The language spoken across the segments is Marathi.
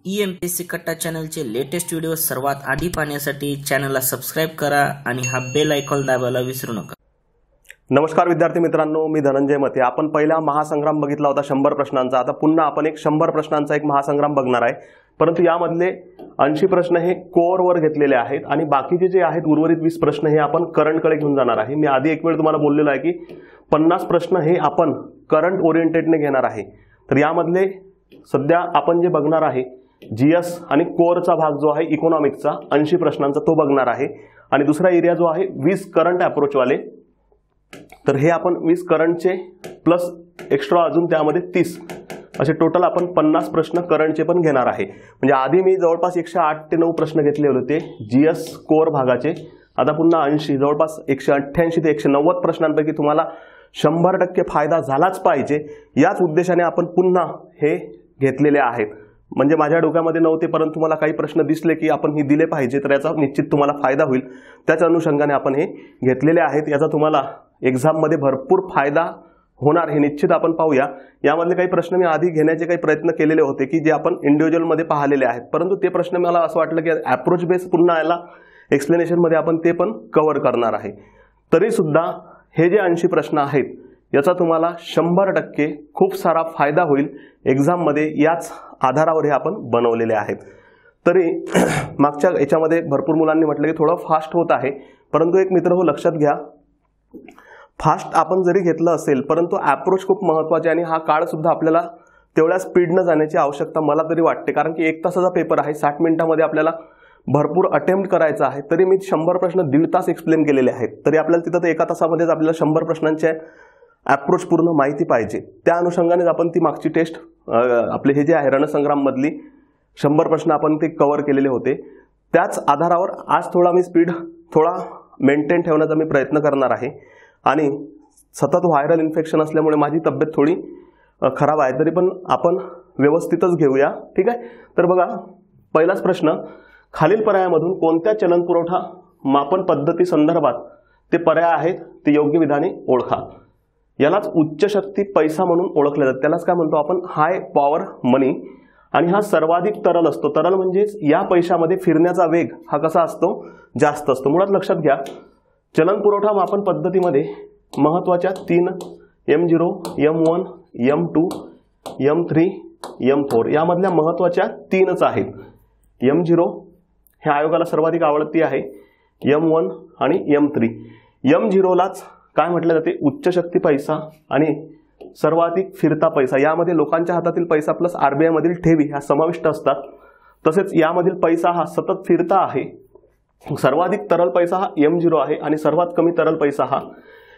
EMPSC कट्टा चॅनलचे लेटेस्ट व्हिडिओ सर्वात आधी पाहण्यासाठी चॅनलला सबस्क्राइब करा आणि हा बेल आयकॉन दाबायला विसरू नका। नमस्कार विद्यार्थी मित्रांनो, मी धनंजय मते। आपण पहिला महासंग्राम बघितला होता 100 प्रश्नांचा। आता पुन्हा आपण एक 100 प्रश्नांचा एक महासंग्राम बघणार आहे, परंतु यामधले 80 प्रश्न हे कोर वर घेतलेले आहेत आणि बाकीचे जे आहेत उर्वरित 20 प्रश्न हे आपण करंट कडे घेऊन जाणार आहे। मी आधी एक वेळ तुम्हाला बोललेलो आहे की 50 प्रश्न हे आपण करंट ओरिएंटेडने घेणार आहे। तर यामधले सध्या आपण जे बघणार आहे जीएस आणि कोरचा भाग जो आहे इकॉनॉमिक्सचा 80 प्रश्नांचा तो बघणार आहे आणि दुसरा एरिया जो आहे 20 करंट अप्रोच वाले। तर हे आपण 20 करंटचे प्लस एक्स्ट्रा अजून त्यामध्ये 30 असे टोटल आपण 50 प्रश्न करंटचे पण घेणार आहे। म्हणजे आधी मी जवळपास 108 ते 9 प्रश्न घेतले होते जीएस कोर भागाचे, आता पुन्हा 80 जवळपास 188 ते 190 प्रश्नांपैकी तुम्हाला 100% फायदा झालाच पाहिजे याच उद्देशाने आपण पुन्हा हे घेतलेले आहेत। म्हणजे माझ्या डोक्यामध्ये नव्हते, परंतु मला काही प्रश्न दिसले की आपण हे दिले पाहिजे, तर याचा निश्चित तुम्हाला फायदा होईल, त्याच्या अनुषंगाने आपण हे घेतलेले आहेत। याचा तुम्हाला एक्झाम मध्ये भरपूर फायदा होणार हे निश्चित आपण पाहूया। यामधले काही प्रश्न मी आधी घेण्याचे काही प्रयत्न केलेले होते की जे आपण इंडिव्हिज्युअल मध्ये पाहिलेले आहेत, परंतु ते प्रश्न मला असं वाटलं की अप्रोच बेस पुन्हा याला एक्सप्लेनेशन मध्ये आपण ते पण कव्हर करणार आहे। तरी सुद्धा हे जे 80 प्रश्न आहेत याचा तुम्हाला 100% खूप सारा फायदा होईल एक्झाम मध्ये, याच आधारावर हे आपण बनवलेले आहेत। तरी मागच्या याच्यामध्ये भरपूर मुलांनी म्हटलं की थोडं फास्ट होत आहे, परंतु एक मित्र हो लक्षात घ्या, फास्ट आपण जरी घेतलं असेल परंतु अप्रोच खूप महत्त्वाचे आणि हा काळ सुद्धा आपल्याला तेवढ्या स्पीडनं जाण्याची आवश्यकता मला तरी वाटते, कारण की 1 तासाचा पेपर आहे, 60 मिनिटांमध्ये आपल्याला भरपूर अटेम्प्ट करायचा आहे। तरी मी 100 प्रश्न 1.5 तास एक्सप्लेन केलेले आहेत, तरी आपल्याला तिथं 1 तासामध्येच आपल्याला 100 प्रश्नांचे अप्रोच पूर्ण माहिती पाहिजे। त्या अनुषंगाने आपण ती मागची टेस्ट आपले हे जे आहे रणसंग्राम मधली 100 प्रश्न आपण ते कव्हर केलेले होते, त्याच आधारावर आज थोडा मी स्पीड थोडा मेंटेन ठेवण्याचा मी प्रयत्न करणार आहे। आणि सतत व्हायरल इन्फेक्शन असल्यामुळे माझी तब्येत थोडी खराब आहे, तरी पण आपण व्यवस्थितच घेऊया, ठीक आहे। तर बघा पहिलाच प्रश्न, खालील पर्यायामधून कोणत्या चलन पुरवठा मापन पद्धती संदर्भात ते पर्याय आहेत ते योग्य विधाने ओळखा। यालाच उच्च शक्ती पैसा म्हणून ओळखले जाते, त्यालाच काय म्हणतो आपण हाय पॉवर मनी, आणि हा सर्वाधिक तरल असतो। तरल म्हणजे या पैशामध्ये फिरण्याचा वेग हा कसा असतो, जास्त असतो। मुळात लक्षात घ्या, चलन पुरवठा मापन पद्धतीमध्ये महत्त्वाच्या 3 M0, M1, M2, M3, M4 यामधल्या महत्त्वाच्या 3च आहेत। M0 हे आयोगाला सर्वाधिक आवडती आहे, M1 आणि M3। M0 लाच काय म्हटलं जाते, उच्च शक्ती पैसा आणि सर्वाधिक फिरता पैसा। यामध्ये लोकांच्या हातातील पैसा प्लस RBI मधील ठेवी ह्या समाविष्ट असतात। तसेच यामधील पैसा हा सतत फिरता आहे। सर्वाधिक तरल पैसा हा M0 आहे आणि सर्वात कमी तरल पैसा हा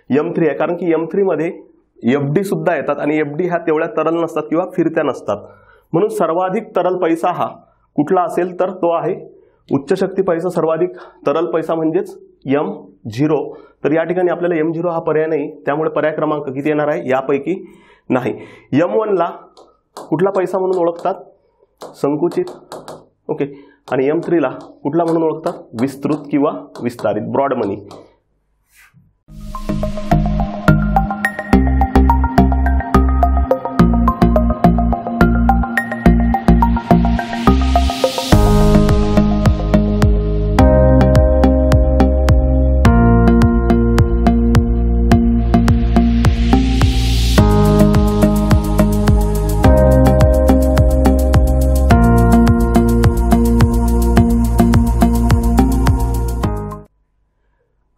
M3 आहे, कारण की M3 मध्ये FD सुद्धा येतात आणि FD ह्या तेवढ्या तरल नसतात किंवा फिरत्या नसतात। म्हणून सर्वाधिक तरल पैसा हा कुठला असेल तर तो आहे उच्च शक्ती पैसा, सर्वाधिक तरल पैसा म्हणजेच M0। तर या ठिकाणी आपल्याला M0 हा पर्याय नाही, त्यामुळे पर्याय क्रमांक किती येणार आहे, यापैकी नाही। M1 ला कुठला पैसा म्हणून ओळखतात, संकुचित, ओके, आणि M3 ला कुठला म्हणून ओळखतात, विस्तृत किंवा विस्तारित, ब्रॉड मनी।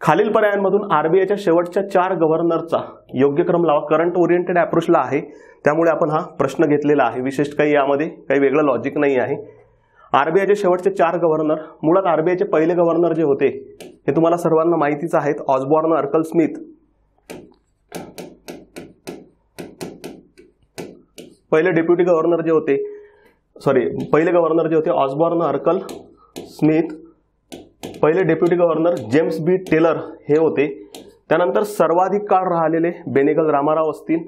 खालील पर्यायांमधून RBIच्या शेवटच्या 4 गव्हर्नरचा योग्य क्रम लावा। करंट ओरिएंटेड अप्रोचला आहे, त्यामुळे आपण हा प्रश्न घेतलेला आहे, विशेष काही यामध्ये काही वेगळं लॉजिक नाही आहे। RBIचे शेवटचे 4 गव्हर्नर, मुळात RBIचे पहिले गव्हर्नर जे होते हे तुम्हाला सर्वांना माहितीच आहेत, ऑसबॉर्न अर्कल स्मिथ। पहिले डेप्युटी गव्हर्नर जे होते, पहिले गव्हर्नर जे होते ऑसबॉर्न अर्कल स्मिथ, पहिले डेप्युटी गव्हर्नर जेम्स बी टेलर हे होते। त्यानंतर सर्वाधिक काळ राहिलेले बेनेगल रामाराव असतील,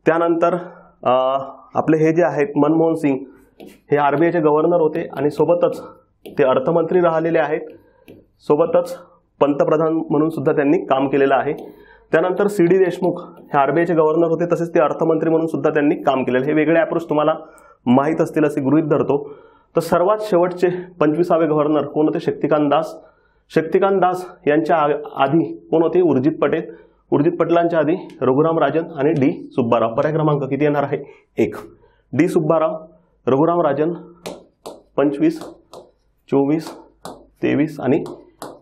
त्यानंतर आपले हे जे आहेत मनमोहन सिंग हे RBIचे गव्हर्नर होते आणि सोबतच ते अर्थमंत्री राहिलेले आहेत, सोबतच पंतप्रधान म्हणून सुद्धा त्यांनी काम केलेलं आहे। त्यानंतर CD देशमुख हे RBIचे गव्हर्नर होते, तसेच ते अर्थमंत्री म्हणून सुद्धा त्यांनी काम केलेलं। हे वेगळे अप्रोच तुम्हाला माहित असतील असे गृहीत धरतो। तर सर्वात शेवटचे 25वे गव्हर्नर कोण होते? शक्तिकांत दास. शक्तिकांत दास यांच्या आधी कोण होते? उर्जित पटेल. उर्जित पटेलांच्या आधी रघुराम राजन आणि डी सुब्बाराव. पर्याय क्रमांक किती येणार आहे? 1. डी सुब्बाराव, रघुराम राजन 25, 24, 23 आणि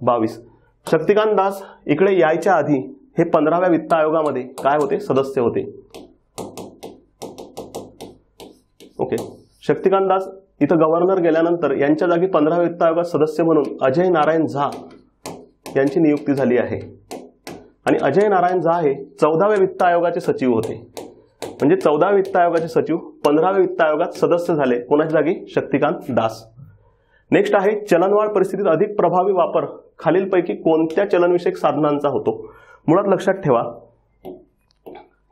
22. शक्तिकांत दास इकडे यायच्या आधी हे 15व्या वित्त आयोगामध्ये काय होते? सदस्य होते. ओके. शक्तिकांत दास इथं गव्हर्नर गेल्यानंतर यांच्या जागी 15व्या वित्त आयोगात सदस्य म्हणून अजय नारायण झा यांची नियुक्ती झाली आहे. आणि अजय नारायण झा हे 14व्या वित्त आयोगाचे सचिव होते. म्हणजे 14व्या वित्त आयोगाचे सचिव 15व्या वित्त आयोगात सदस्य झाले. कोणाच्या जागी? शक्तिकांत दास. नेक्स्ट आहे चलनवाढ परिस्थितीत अधिक प्रभावी वापर खालीलपैकी कोणत्या चलनविषयक साधनांचा होतो? मुळात लक्षात ठेवा,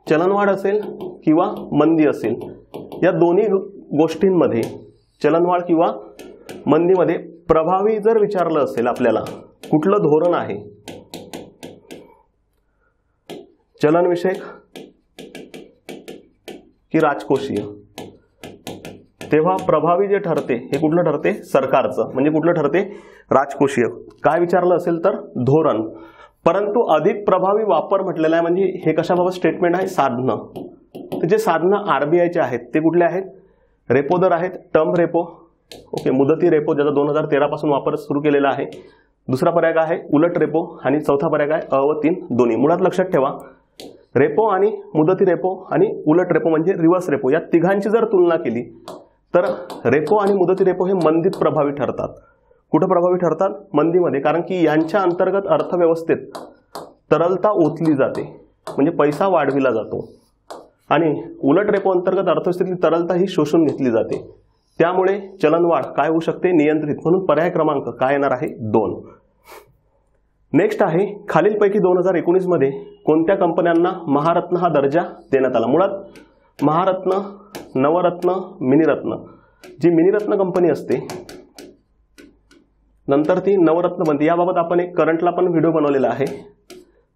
चलनवाढ असेल किंवा मंदी असेल, या दोन्ही गोष्टींमध्ये चलनवाढ किंवा मंदीमध्ये प्रभावी जर विचारलं असेल आपल्याला कुठलं धोरण आहे चलनविषयक की राजकोषीय, तेव्हा प्रभावी जे ठरते हे कुठलं ठरते? सरकारचं. म्हणजे कुठलं ठरते? राजकोषीय. काय विचारलं असेल तर धोरण. परंतु अधिक प्रभावी वापर म्हटलेला आहे म्हणजे हे कशाबाबत स्टेटमेंट आहे? साधनं. तर जे साधनं आरबीआयचे आहेत ते कुठले आहेत? रेपो दर आहेत, टर्म रेपो, ओके, मुदती रेपो ज्याचा 2013 पासून वापर सुरू केलेला आहे. दुसरा पर्याय काय आहे? उलट रेपो. आणि चौथा पर्याय काय? अ व 3 दोन्ही. मुळात लक्षात ठेवा, रेपो आणि मुदती रेपो आणि उलट रेपो म्हणजे रिव्हर्स रेपो, या तिघांची जर तुलना केली तर रेपो आणि मुदती रेपो हे मंदीत प्रभावी ठरतात. कुठं प्रभावी ठरतात? मंदीमध्ये. कारण की यांच्या अंतर्गत अर्थव्यवस्थेत तरलता ओतली जाते, म्हणजे पैसा वाढविला जातो. आणि उलट रेपो अंतर्गत अर्थव्यवस्थेतली तरलता ही शोषून घेतली जाते. त्यामुळे चलनवाढ काय होऊ शकते? नियंत्रित. म्हणून पर्याय क्रमांक काय येणार आहे? 2. नेक्स्ट आहे खालीलपैकी 2019 मध्ये कोणत्या कंपन्यांना महारत्न हा दर्जा देण्यात आला? मुळात महारत्न, नवरत्न, मिनिरत्न. जी मिनिरत्न कंपनी असते नंतर ती नवरत्न बनते. याबाबत आपण एक करंटला पण व्हिडिओ बनवलेला आहे.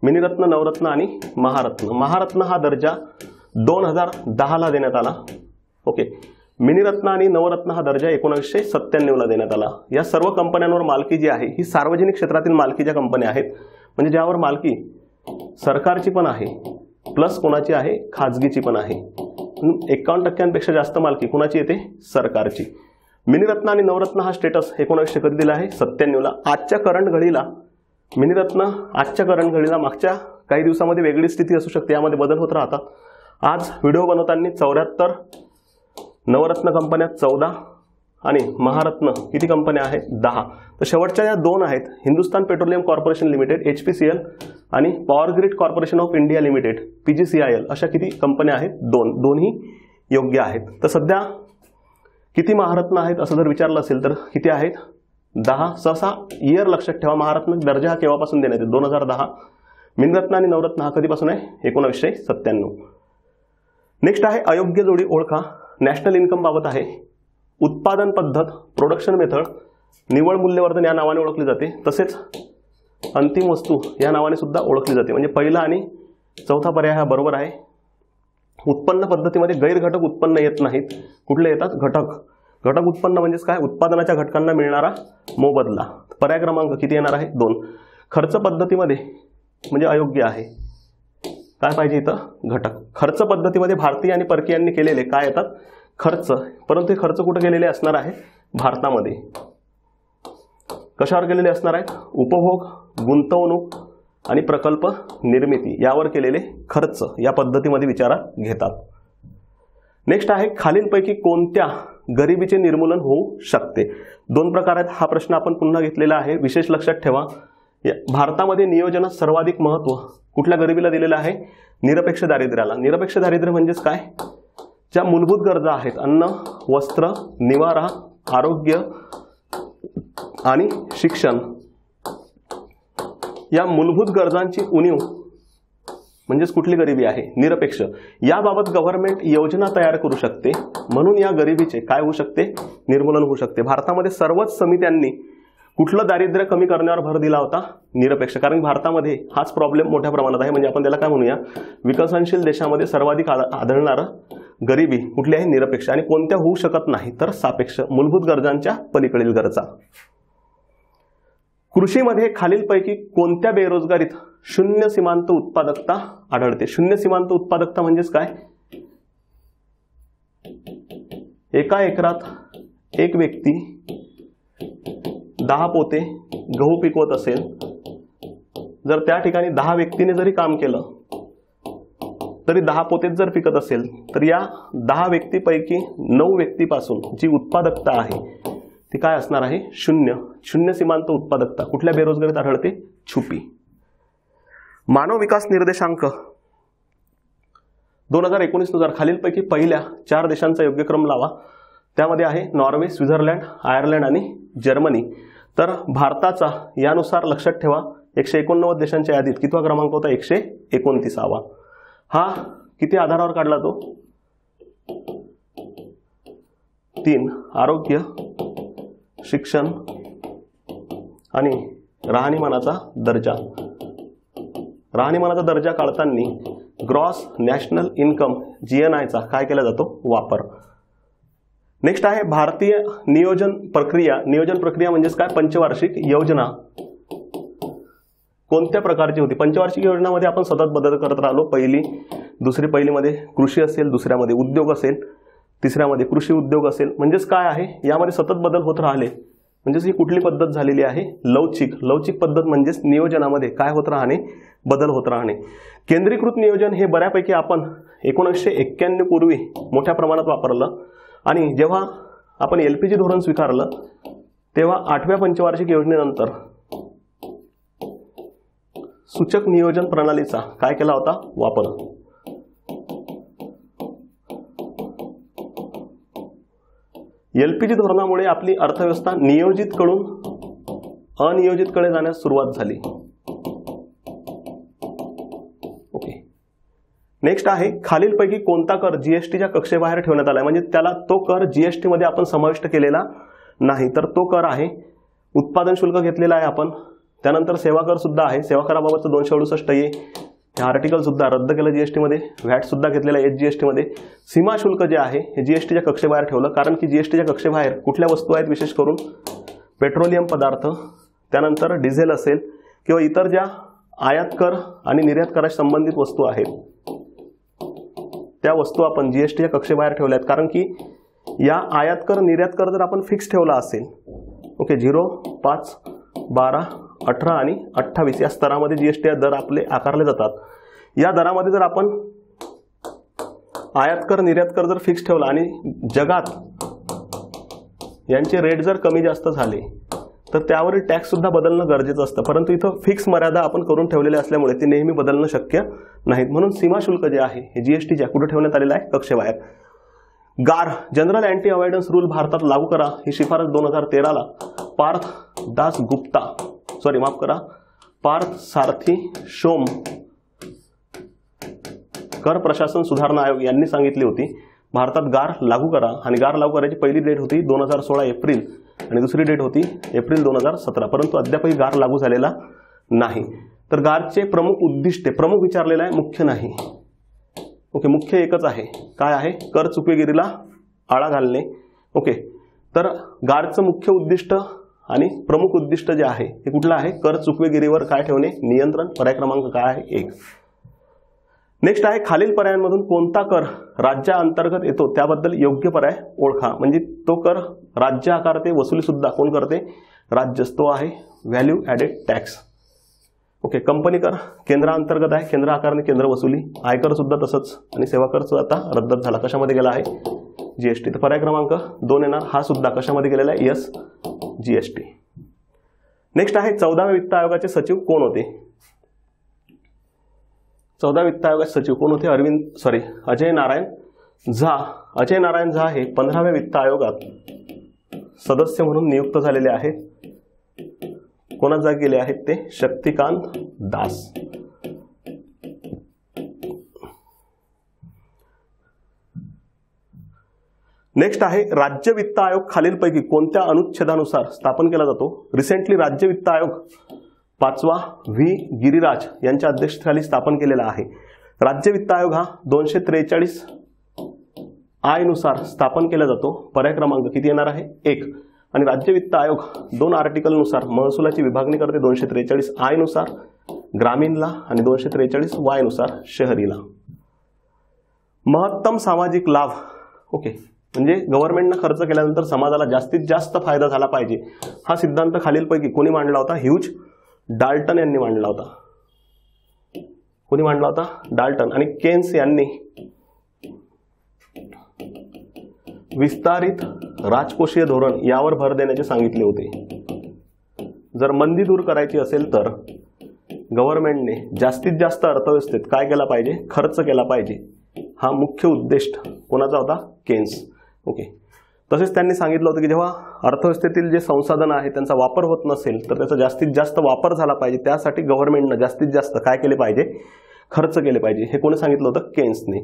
मिनिरत्न, नवरत्न आणि महारत्न. महारत्न हा दर्जा 2010 ला देण्यात आला. ओके. मिनिरत्न आणि नवरत्न हा दर्जा 1997 ला देण्यात आला. या सर्व कंपन्यांवर मालकी जी आहे ही सार्वजनिक क्षेत्रातील मालकीच्या कंपन्या आहेत. म्हणजे ज्यावर मालकी सरकारची पण आहे प्लस कोणाची आहे? खाजगीची पण आहे. 51% जास्त मालकी कोणाची येते? सरकारची. मिनिरत्न आणि नवरत्न हा स्टेटस 1900 कधी दिला आहे? 97 ला. आजच्या करंट घडीला मिनिरत्न, आजच्या करंट घडीला मागच्या काही दिवसामध्ये वेगळी स्थिती असू शकते, यामध्ये बदल होत राहतात. आज व्हिडिओ बनवताना 74, नवरत्न कंपन्या 14 आणि महारत्न किती कंपन्या आहेत? 10. तर शेवटच्या या 2 आहेत, Hindustan petroleum corporation limited HPCL आणि power grid corporation of India limited PGCIL. अशा किती कंपन्या आहेत? 2. दोन्ही योग्य आहेत. तर सध्या किती महारत्न आहेत असं जर विचारलं असेल तर किती आहेत? 10. सहसा इयर लक्षात ठेवा, महारत्न दर्जा हा केव्हापासून देण्यात येतो? 2010. मिनिरत्न आणि नवरत्न हा कधीपासून आहे? 1997. नेक्स्ट आहे अयोग्य जोडी ओळखा. नॅशनल इन्कम बाबत आहे. उत्पादन पद्धत, प्रोडक्शन मेथड, निव्वळ मूल्यवर्धन या नावाने ओळखली जाते. तसेच अंतिम वस्तू या नावाने सुद्धा ओळखली जाते. म्हणजे पहिला आणि चौथा पर्याय हा बरोबर आहे. उत्पन्न पद्धतीमध्ये गैरघटक उत्पन्न येत नाहीत. कुठले येतात? घटक. घटक उत्पन्न म्हणजेच काय? उत्पादनाच्या घटकांना मिळणारा मोबदला. पर्याय क्रमांक किती येणार आहे? 2. खर्च पद्धतीमध्ये म्हणजे अयोग्य आहे. काय पाहिजे इथं? घटक. खर्च पद्धतीमध्ये भारतीय आणि परकीयांनी केलेले काय येतात? खर्च. परंतु हे खर्च कुठे केलेले असणार आहे? भारतामध्ये. कशावर केलेले असणार आहेत? उपभोग, गुंतवणूक आणि प्रकल्प निर्मिती यावर केलेले खर्च या पद्धतीमध्ये विचारात घेतात. नेक्स्ट आहे खालीलपैकी कोणत्या गरिबीचे निर्मूलन होऊ शकते? 2 प्रकार आहेत. हा प्रश्न आपण पुन्हा घेतलेला आहे. विशेष लक्षात ठेवा, भारतामध्ये नियोजनात सर्वाधिक महत्त्व कुठल्या गरिबीला दिलेलं आहे? निरपेक्ष दारिद्र्याला. निरपेक्ष दारिद्र्य म्हणजेच काय? ज्या मूलभूत गरजा आहेत, अन्न, वस्त्र, निवारा, आरोग्य आणि शिक्षण, या मूलभूत गरजांची उणीव म्हणजेच कुठली गरिबी आहे? निरपेक्ष. याबाबत गव्हर्नमेंट योजना तयार करू शकते. म्हणून या गरिबीचे काय होऊ शकते? निर्मूलन होऊ शकते. भारतामध्ये सर्वच समित्यांनी कुठलं दारिद्र्य कमी करण्यावर भर दिला होता? निरपेक्ष. कारण भारतामध्ये हाच प्रॉब्लेम मोठ्या प्रमाणात आहे. म्हणजे आपण त्याला काय म्हणूया? विकसनशील देशामध्ये सर्वाधिक आढळणारं गरिबी कुठली आहे? निरपेक्ष. आणि कोणत्या होऊ शकत नाही? तर सापेक्ष, मूलभूत गरजांच्या पलीकडील गरजा. कृषीमध्ये खालीलपैकी कोणत्या बेरोजगारीत शून्य सीमांत उत्पादकता आढळते? शून्य सीमांत उत्पादकता म्हणजेच काय? एका एकरात एक व्यक्ती 10 पोते गहू पिकवत असेल, जर त्या ठिकाणी 10 व्यक्तीने जरी काम केलं तरी 10 पोतेच जर पिकत असेल, तर या 10 व्यक्तीपैकी 9 व्यक्तीपासून जी उत्पादकता आहे ती काय असणार आहे? शून्य. शून्य सीमांत उत्पादकता कुठल्या बेरोजगारीत आढळते? छुपी. मानव विकास निर्देशांक 2019 नुसार खालीलपैकी पहिल्या 4 देशांचा योग्य क्रम लावा. त्यामध्ये आहे नॉर्वे, स्वित्झर्लंड, आयर्लंड आणि जर्मनी. तर भारताचा यानुसार लक्षात ठेवा 189 देशांच्या यादीत कितवा क्रमांक होता? 129वा. हा किती आधारावर काढला तो? 3 आरोग्य, शिक्षण आणि राहणीमानाचा दर्जा. राहणीमानाचा दर्जा काढताना ग्रॉस नॅशनल इन्कम GNIचा काय केला जातो? वापर. नेक्स्ट आहे भारतीय नियोजन प्रक्रिया. नियोजन प्रक्रिया म्हणजेच काय? पंचवार्षिक योजना कोणत्या प्रकारची होती? पंचवार्षिक योजनामध्ये आपण सतत बदल करत राहिलो. पहिली, दुसरी, पहिलीमध्ये कृषी असेल, दुसऱ्यामध्ये उद्योग असेल, तिसऱ्यामध्ये कृषी उद्योग असेल. म्हणजेच काय आहे? यामध्ये सतत बदल होत राहिले. म्हणजेच ही कुठली पद्धत झालेली आहे? लवचिक. लवचिक पद्धत म्हणजेच नियोजनामध्ये काय होत राहणे? बदल होत राहणे. केंद्रीकृत नियोजन हे बऱ्यापैकी आपण 1991 पूर्वी मोठ्या प्रमाणात वापरलं. आणि जेव्हा आपण LPG धोरण स्वीकारलं तेव्हा 8व्या पंचवार्षिक योजनेनंतर सूचक नियोजन प्रणालीचा काय केला होता? वापर. LPG धोरणामुळे आपली अर्थव्यवस्था नियोजितकडून अनियोजितकडे जाण्यास सुरुवात झाली. ओके. नेक्स्ट आहे खालीलपैकी कोणता कर GSTच्या कक्षेबाहेर ठेवण्यात आलाय? म्हणजे त्याला तो कर GST मध्ये आपण समाविष्ट केलेला नाही. तर तो कर आहे उत्पादन शुल्क घेतलेला आहे आपण. त्यानंतर सेवा कर सुद्धा आहे. सेवा कराबाबतचं 268A हे आर्टिकल सुद्धा रद्द केलं GST मध्ये. व्हॅट सुद्धा घेतलेलं आहे GST मध्ये. सीमा शुल्क जे आहे हे GSTच्या कक्षेबाहेर ठेवलं, कारण की GSTच्या कक्षेबाहेर कुठल्या वस्तू आहेत? विशेष करून पेट्रोलियम पदार्थ, त्यानंतर डिझेल असेल किंवा इतर ज्या आयात कर आणि निर्यात कराशी संबंधित वस्तू आहेत त्या वस्तू आपण GSTच्या कक्षेबाहेर ठेवल्या आहेत. कारण की या आयात कर निर्यात कर जर आपण फिक्स ठेवला असेल, ओके, 0, 5, 12, 18 आणि 28 या स्तरामध्ये GST दर आपले आकारले जातात. या दरामध्ये जर आपण आयात कर निर्यात कर जर फिक्स ठेवला आणि जगात यांचे रेट जर कमी जास्त झाले तर त्यावरील टॅक्स सुद्धा बदलणं गरजेचं असतं. परंतु इथं फिक्स मर्यादा आपण करून ठेवलेली असल्यामुळे ती नेहमी बदलणं शक्य नाहीत. म्हणून सीमा शुल्क जे आहे हे GSTच्या कुठे ठेवण्यात आलेलं आहे? कक्षेबाहेर. गार जनरल अँटी अवॉइडन्स रूल भारतात लागू करा ही शिफारस 2013ला पार्थ सारथी शोम कर प्रशासन सुधारणा आयोग यांनी सांगितली होती. भारतात गार लागू करा. आणि गार लागू करायची पहिली डेट होती 2016 एप्रिल आणि दुसरी डेट होती एप्रिल 2017. परंतु अद्यापही गार लागू झालेला नाही. तर गारचे प्रमुख उद्दिष्ट, प्रमुख विचारलेला आहे, मुख्य नाही. ओके, मुख्य एकच आहे. काय आहे? कर चुकवेगिरीला आळा घालणे. ओके, तर गारचं मुख्य उद्दिष्ट आणि प्रमुख उद्दिष्ट जे आहे हे कुठलं आहे? कर चुकवेगिरीवर काय ठेवणे? नियंत्रण. पर्याय क्रमांक काय आहे? 1. नेक्स्ट आहे खालील पर्यायांमधून कोणता कर राज्याअंतर्गत येतो त्याबद्दल योग्य पर्याय ओळखा. म्हणजे तो कर राज्य आकारते, वसुली सुद्धा कोण करते? राज्यच. तो आहे value added tax. Okay, company कर केंद्राअंतर्गत आहे, केंद्र आकारणे, केंद्र वसुली. आयकर सुद्धा तसंच आणि सेवा कर आता रद्द झाला. कशामध्ये गेला आहे? GST. तर पर्याय क्रमांक 2 येणार. हा सुद्धा कशामध्ये गेलेला आहे? Yes, GST. नेक्स्ट आहे 14व्या वित्त आयोगाचे सचिव कोण होते? 14व्या वित्त आयोगाचे सचिव कोण होते? अजय नारायण झा. अजय नारायण झा हे 15व्या वित्त आयोगात सदस्य म्हणून नियुक्त झालेले आहेत. कोणा जागी गेले आहेत ते? शक्तिकांत दास. नेक्स्ट आहे राज्य वित्त आयोग खालीलपैकी कोणत्या अनुच्छेदानुसार स्थापन केला जातो? रिसेंटली राज्य वित्त आयोग 5वा V गिरिराज यांच्या अध्यक्षतेखाली स्थापन केलेला आहे. राज्य वित्त आयोग हा 243 आय नुसार स्थापन केला जातो. पर्याय क्रमांक किती येणार आहे 1. आणि राज्य वित्त आयोग 2 आर्टिकल नुसार महसुलाची विभागणी करते 243 आय नुसार ग्रामीणला आणि 243 वाय नुसार शहरीला. महत्तम सामाजिक लाभ. ओके, म्हणजे गव्हर्नमेंटनं खर्च केल्यानंतर समाजाला जास्तीत जास्त फायदा झाला पाहिजे हा सिद्धांत खालीलपैकी कोणी मांडला होता? ह्यूज डाल्टन यांनी मांडला होता. कोणी मांडला होता? डाल्टन. आणि केन्स यांनी विस्तारित राजकोषीय धोरण यावर भर देण्याचे सांगितले होते. जर मंदी दूर करायची असेल तर गव्हर्नमेंटने जास्तीत जास्त अर्थव्यवस्थेत काय केला पाहिजे? खर्च केला पाहिजे. हा मुख्य उद्देश कोणाचा होता? केन्स. ओके, तसेच त्यांनी सांगितलं होतं की जेव्हा अर्थव्यवस्थेतील जे संसाधन आहे त्यांचा वापर होत नसेल तर त्याचा जास्तीत जास्त वापर झाला पाहिजे. त्यासाठी गव्हर्नमेंटनं जास्तीत जास्त काय केले पाहिजे? खर्च केले पाहिजे. हे कोणी सांगितलं होतं? केन्सने.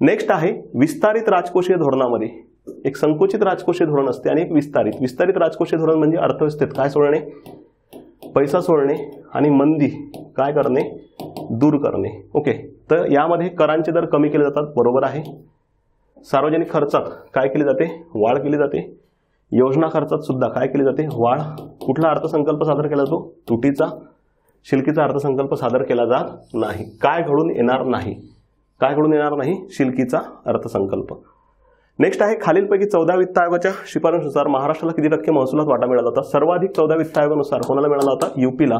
नेक्स्ट आहे विस्तारित राजकोषीय धोरणामध्ये एक संकुचित राजकोषीय धोरण असते आणि एक विस्तारित राजकोषीय धोरण म्हणजे अर्थव्यवस्थेत काय सोडणे? पैसा सोडणे आणि मंदी काय करणे? दूर करणे. ओके, तर यामध्ये करांचे दर कमी केले जातात. बरोबर आहे. सार्वजनिक खर्चात काय केले जाते? वाढ केली जाते. योजना खर्चात सुद्धा काय केली जाते? वाढ. कुठला अर्थसंकल्प सादर केला जातो? तुटीचा शिल्कीचा अर्थसंकल्प सादर केला जात नाही. काय घडून येणार नाही? काय घडून येणार नाही? शिल्कीचा अर्थसंकल्प. नेक्स्ट आहे खालीलपैकी 14 वित्त आयोगाच्या शिफारशीनुसार महाराष्ट्राला किती टक्के महसुलात वाटा मिळाला होता? सर्वाधिक 14 वित्त आयोगानुसार कोणाला मिळाला होता? यूपीला.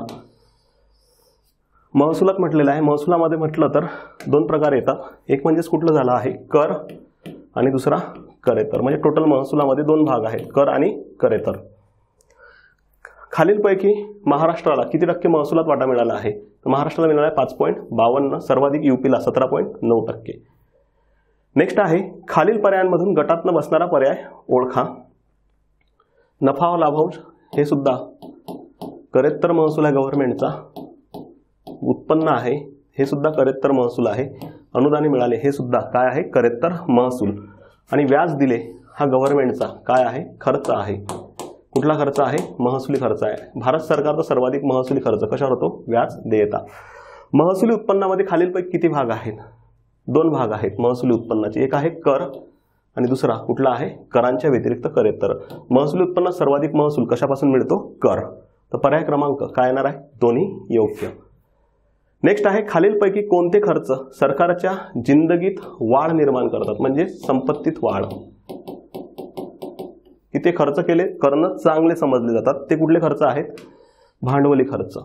महसुलात म्हटलेलं आहे. महसुलामध्ये म्हटलं तर 2 प्रकार येतात. एक म्हणजेच कुठलं झालं आहे? कर आणि दुसरा करेतर. म्हणजे टोटल महसुलामध्ये 2 भाग आहेत, कर आणि करेतर. खालीलपैकी महाराष्ट्राला किती टक्के महसुलात वाटा मिळाला आहे? तर महाराष्ट्राला मिळाला आहे 5.52. सर्वाधिक यूपीला 17.9%. नेक्स्ट आहे खालील पर्यायांमधून गटातनं बसणारा पर्याय ओळखा. नफा व लाभांश हे सुद्धा करेत्तर महसूल आहे गव्हर्नमेंटचा. उत्पन्न आहे हे सुद्धा करेत्तर महसूल आहे. अनुदाने मिळाले हे सुद्धा काय आहे? करेत्तर महसूल. आणि व्याज दिले हा गव्हर्नमेंटचा काय आहे? खर्च आहे. कुठला खर्च आहे? महसुली खर्च आहे. भारत सरकारचा सर्वाधिक महसुली खर्च कशावर होतो? व्याज देयता. महसुली उत्पन्नामध्ये खालीलपैकी किती भाग आहेत? 2 भाग आहेत महसुली उत्पन्नाचे. एक आहे कर आणि दुसरा कुठला आहे? करांच्या व्यतिरिक्त करेत्तर. महसुली उत्पन्नात सर्वाधिक महसूल कशापासून मिळतो? कर. तर पर्याय क्रमांक काय येणार आहे? दोन्ही योग्य. नेक्स्ट आहे खालीलपैकी कोणते खर्च सरकारच्या जिंदगीत वाढ निर्माण करतात? म्हणजे संपत्तीत वाढ. की ते खर्च करणं चांगले समजले जातात. ते कुठले खर्च आहेत? भांडवली खर्च.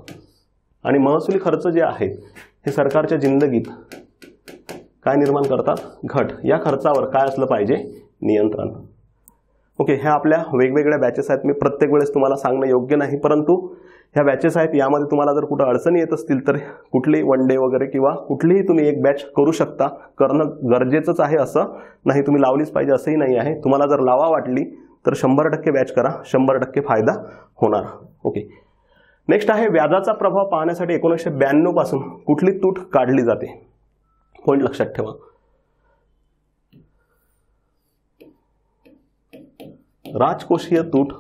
आणि महसुली खर्च जे आहेत हे सरकारच्या जिंदगीत काय निर्माण करतात? घट. या खर्चावर काय असलं पाहिजे? नियंत्रण. ओके, ह्या आपल्या वेगवेगळ्या बॅचेस आहेत. मी प्रत्येक वेळेस तुम्हाला सांगणं योग्य नाही, परंतु ह्या बॅचेस आहेत. यामध्ये तुम्हाला जर कुठं अडचणी येत असतील तर कुठली वन डे वगैरे किंवा कुठलीही तुम्ही एक बॅच करू शकता. करणं गरजेचंच आहे असं नाही, तुम्ही लावलीच पाहिजे असंही नाही आहे. तुम्हाला जर लावा वाटली तर 100% बॅच करा, 100% फायदा होणार. ओके, नेक्स्ट आहे व्याजाचा प्रभाव पाहण्यासाठी 1992 पासून कुठली तूट काढली जाते? पॉइंट लक्षात ठेवा. राजकोषीय तूट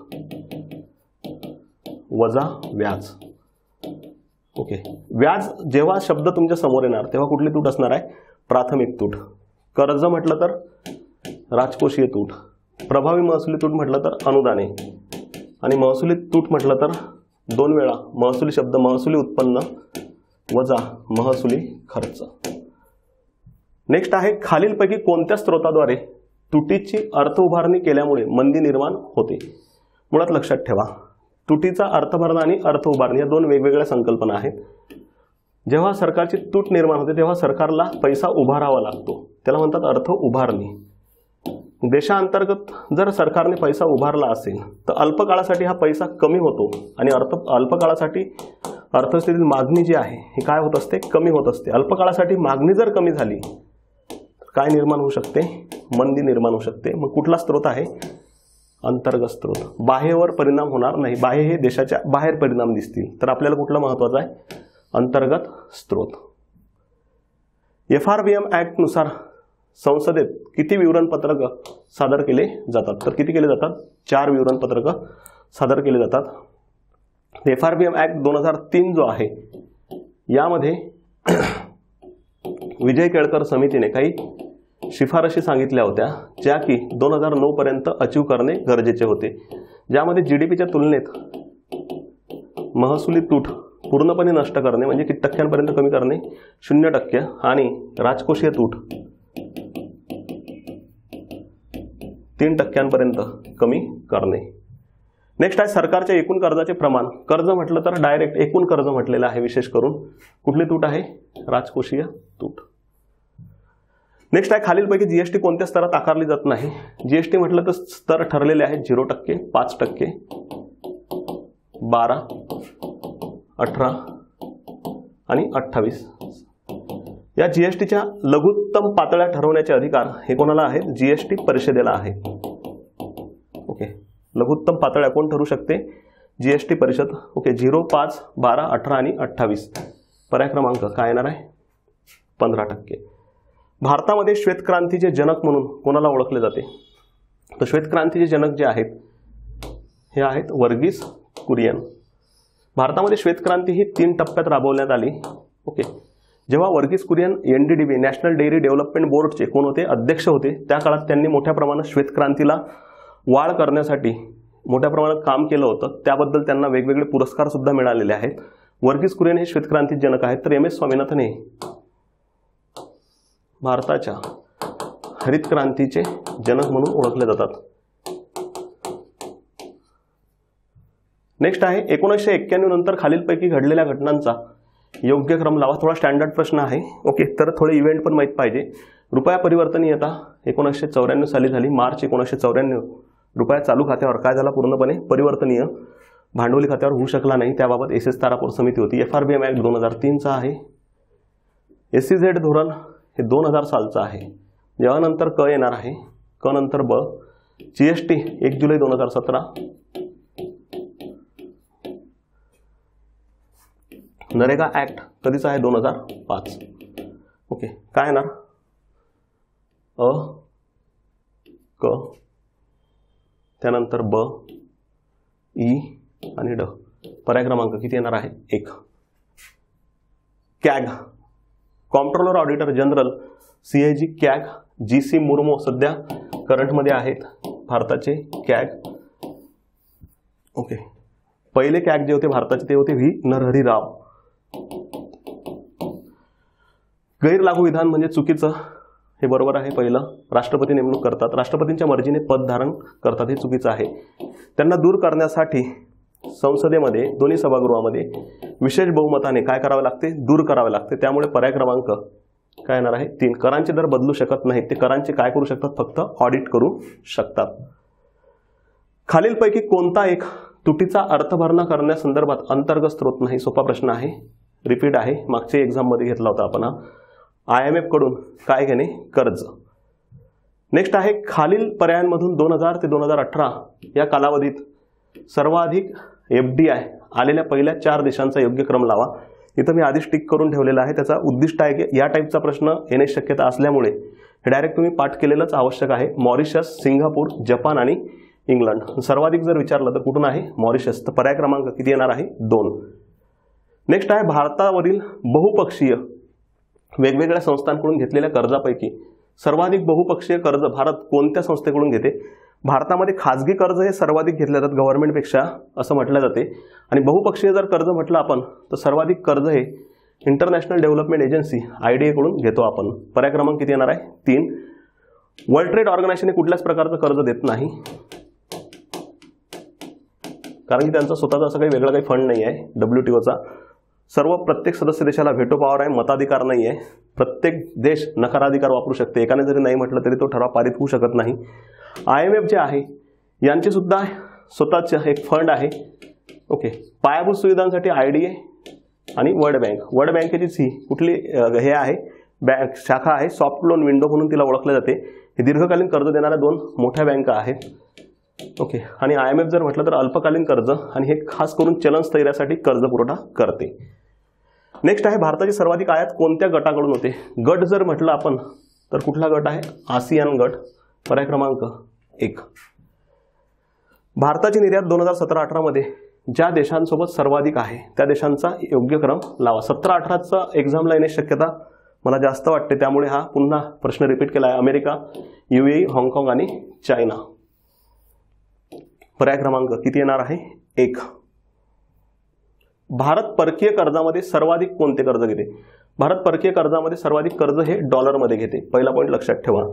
वजा व्याज. ओके, व्याज जेव्हा शब्द तुमच्या समोर येणार तेव्हा कुठली तूट असणार आहे? प्राथमिक तूट. कर्ज म्हटलं तर राजकोषीय तूट. प्रभावी महसुली तूट म्हटलं तर अनुदाने. आणि महसुली तूट म्हटलं तर 2 वेळा महसुली शब्द महसुली उत्पन्न वजा महसुली खर्च. नेक्स्ट आहे खालीलपैकी कोणत्या स्रोताद्वारे तुटीची अर्थ उभारणी केल्यामुळे मंदी निर्माण होते? मुळात लक्षात ठेवा, तुटीचा अर्थभरणा आणि अर्थ उभारणी या 2 वेगवेगळ्या संकल्पना आहेत. जेव्हा सरकारची तूट निर्माण होते तेव्हा सरकारला पैसा उभारावा लागतो, त्याला म्हणतात अर्थ उभारणी. देशांतर्गत जर सरकारने पैसा उभारला असेल तर अल्पकाळासाठी हा पैसा कमी होतो आणि अल्पकाळासाठी अर्थव्यवस्थेतील मागणी जी आहे ही काय होत असते? कमी होत असते. अल्पकाळासाठी मागणी जर कमी झाली काय निर्माण होऊ शकते? मंदी निर्माण होऊ शकते. मग कुठला स्रोत आहे? अंतर्गत स्रोत. बाह्यवर परिणाम होणार नाही. बाह्य हे देशाच्या बाहेर परिणाम दिसतील. तर आपल्याला कुठला महत्त्वाचा आहे? अंतर्गत स्रोत. FRBM ऍक्ट नुसार संसदेत किती विवरणपत्रक सादर केले जातात? तर किती केले जातात? 4 विवरणपत्रक सादर केले जातात. FRBM ऍक्ट 2003 जो आहे यामध्ये विजय केळकर समितीने काही शिफारशी सांगितल्या होत्या ज्या की 2009 पर्यंत अचीव करणे गरजेचे होते, ज्यामध्ये जीडीपीच्या तुलनेत महसुली तूट पूर्णपणे नष्ट करणे म्हणजे किती टक्क्यांपर्यंत कमी करणे 0% आणि राजकोषीय तूट 3% कमी करणे. नेक्स्ट आहे सरकारच्या एकूण कर्जाचे प्रमाण. कर्ज म्हटलं तर डायरेक्ट एकूण कर्ज म्हटलेलं आहे, विशेष करून कुठली तूट आहे, राजकोषीय तूट. नेक्स्ट आहे खालीलपैकी जीएसटी कोणत्या स्तरात आकारली जात नाही. जीएसटी म्हटलं तर स्तर ठरलेले आहेत 0%, 5%, 12, 18 आणि 28. या जीएसटीच्या लघुत्तम पातळ्या ठरवण्याचे अधिकार हे कोणाला आहेत, जीएसटी परिषदेला आहे. ओके, लघुत्तम पातळ्या कोण ठरवू शकते, जीएसटी परिषद. ओके, 0, 5, 12, 18 आणि 28. पर्याय क्रमांक काय येणार आहे, 15%. भारतामध्ये श्वेतक्रांतीचे जनक म्हणून कोणाला ओळखले जाते, तर श्वेतक्रांतीचे जनक जे आहेत हे आहेत वर्गीस कुरियन. भारतामध्ये श्वेतक्रांती ही 3 टप्प्यात राबवण्यात आली. ओके, जेव्हा Verghese Kurien NDDB national dairy development बोर्डचे कोण होते, अध्यक्ष होते, त्या काळात त्यांनी मोठ्या प्रमाणात श्वेतक्रांतीला वाढ करण्यासाठी मोठ्या प्रमाणात काम केलं होतं. त्याबद्दल त्यांना वेगवेगळे पुरस्कार सुद्धा मिळालेले आहेत. वर्गीस कुरियन हे श्वेतक्रांती जनक आहेत. तर MS स्वामीनाथन हे भारताच्या हरित क्रांतीचे जनक म्हणून ओळखले जातात. नेक्स्ट आहे 1991 नंतर खालीलपैकी घडलेल्या घटनांचा योग्य क्रम लावा. थोडा स्टँडर्ड प्रश्न आहे. ओके, तर थोडे इव्हेंट पण माहीत पाहिजे. रुपया परिवर्तनीयता 1994 साली झाली, मार्च 1994. रुपया चालू खात्यावर काय झाला, पूर्णपणे परिवर्तनीय, भांडवली खात्यावर होऊ शकला नाही. त्याबाबत SS तारापूर समिती होती. FRBM ऍक्ट 2003चा आहे. SEZ धोरण हे 2000 सालचं आहे. जेव्हा नंतर क येणार आहे, क नंतर ब. GST 1 जुलै 2017. नरेगा ऍक्ट कधीचा आहे, 2005. ओके, काय येणार, अ, क, त्यानंतर ब, ई आणि ड. पर्याय क्रमांक किती येणार आहे, 1. CAG comptroller auditor general CAG CAG. GC Murmu सध्या करंटमध्ये आहेत भारताचे कॅग. ओके, पहिले कॅग जे होते भारताचे ते होते V नरहरी राव. गैरलागू विधान म्हणजे चुकीचं, हे बरोबर आहे. पहिलं, राष्ट्रपती नेमणूक करतात, राष्ट्रपतींच्या मर्जीने पद धारण करतात, हे चुकीचं आहे. त्यांना दूर करण्यासाठी संसदेमध्ये दोन्ही सभागृहामध्ये विशेष बहुमताने काय करावे लागते, दूर करावे लागते. त्यामुळे पर्याय क्रमांक काय येणार आहे, 3. करांचे दर बदलू शकत नाहीत, ते करांचे काय करू शकतात, फक्त ऑडिट करू शकतात. खालीलपैकी कोणता एक तुटीचा अर्थभरणा करण्यासंदर्भात अंतर्गत स्रोत नाही. सोपा प्रश्न आहे, रिपीट आहे, मागच्या एक्झाममध्ये घेतला होता आपण. IMF कडून काय घेणे, कर्ज. नेक्स्ट आहे खालील पर्यायांमधून 2000 ते 2018 या कालावधीत सर्वाधिक FDI आलेल्या पहिल्या 4 देशांचा योग्य क्रम लावा. इथं मी आधीच टिक करून ठेवलेला आहे. त्याचा उद्दिष्ट आहे की या टाईपचा प्रश्न येण्याची शक्यता असल्यामुळे हे डायरेक्ट तुम्ही पाठ केलेलंच आवश्यक आहे. मॉरिशस, सिंगापूर, जपान आणि इंग्लंड. सर्वाधिक जर विचारलं तर कुठून आहे, मॉरिशस. तर पर्याय क्रमांक किती येणार आहे, 2. नेक्स्ट आहे भारतावरील बहुपक्षीय वेगवेगळ्या संस्थांकडून घेतलेल्या कर्जापैकी सर्वाधिक बहुपक्षीय कर्ज भारत कोणत्या संस्थेकडून घेते. भारतामध्ये खाजगी कर्ज हे सर्वाधिक घेतले जातात गव्हर्नमेंटपेक्षा, असं म्हटलं जाते. आणि बहुपक्षीय जर कर्ज म्हटलं आपण तर सर्वाधिक कर्ज हे इंटरनॅशनल डेव्हलपमेंट एजन्सी IDA कडून घेतो आपण. पर्याय क्रमांक किती येणार आहे, 3. वर्ल्ड ट्रेड ऑर्गनायझेशन हे कुठल्याच प्रकारचं कर्ज देत नाही, कारण की त्यांचा स्वतःचा असं काही वेगळा काही फंड नाही आहे. WTOचा प्रत्येक सदस्य देशाला व्हेटो पॉवर आहे, मताधिकार नाही आहे. प्रत्येक देश नकाराधिकार वापरू शकते. एकाने जरी नाही म्हटलं तरी तो ठराव पारित होऊ शकत नाही. IMF जे आहे यांचे सुद्धा स्वतःचे एक फंड आहे. ओके, पायाभूत सुविधांसाठी IDA आणि वर्ल्ड बँक. वर्ल्ड बँकेची सी कुठली हे आहे, बँक शाखा आहे, सॉफ्ट लोन विंडो म्हणून तिला ओळखले जाते. हे दीर्घकालीन कर्ज देणाऱ्या 2 मोठ्या बँका आहेत. ओके, आणि IMF जर म्हटलं तर अल्पकालीन कर्ज, आणि हे खास करून चलन स्थैर्यासाठी कर्ज पुरवठा करते. नेक्स्ट आहे भारताची सर्वाधिक आयात कोणत्या गटाकडून होते. गट जर म्हटलं आपण तर कुठला गट आहे, आसियान गट. पर्याय क्रमांक 1. भारताची निर्यात 2017-18 मध्ये ज्या देशांसोबत सर्वाधिक आहे त्या देशांचा योग्य क्रम लावा. 17-18चा एक्झामला येण्याची शक्यता मला जास्त वाटते, त्यामुळे हा पुन्हा प्रश्न रिपीट केला आहे. अमेरिका, UAE, हाँगकाँग आणि चायना. पर्याय क्रमांक किती येणार आहे? 1. भारत परकीय कर्जामध्ये सर्वाधिक कोणते कर्ज घेते? भारत परकीय कर्जामध्ये सर्वाधिक कर्ज हे डॉलरमध्ये घेते. पहिला पॉईंट लक्षात ठेवा.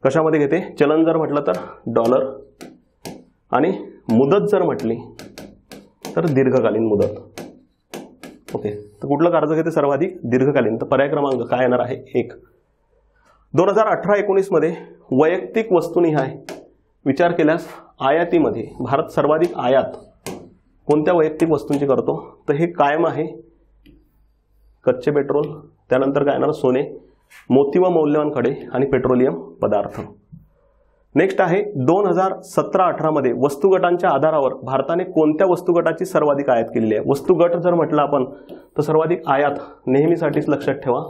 कशामध्ये घेते? चलन जर म्हटलं तर डॉलर, आणि मुदत जर म्हटली तर दीर्घकालीन मुदत. ओके, तर कुठलं कर्ज घेते सर्वाधिक? दीर्घकालीन. तर पर्याय क्रमांक काय येणार आहे? 1. 2018-19 मध्ये वैयक्तिक वस्तूनिहाय विचार केल्यास आयातीमध्ये भारत सर्वाधिक आयात कोणत्या वैयक्तिक वस्तूंची करतो? तर हे कायम आहे, कच्चे पेट्रोल, त्यानंतर काय येणार? सोने, मोती व मौल्यवान खडे आणि पेट्रोलियम पदार्थ. नेक्स्ट आहे 2017-18 मध्ये वस्तुगटांच्या आधारावर भारताने कोणत्या वस्तुगटाची सर्वाधिक आयात केलेली आहे? वस्तुगट जर म्हटलं आपण तर सर्वाधिक आयात नेहमीसाठीच लक्षात ठेवा,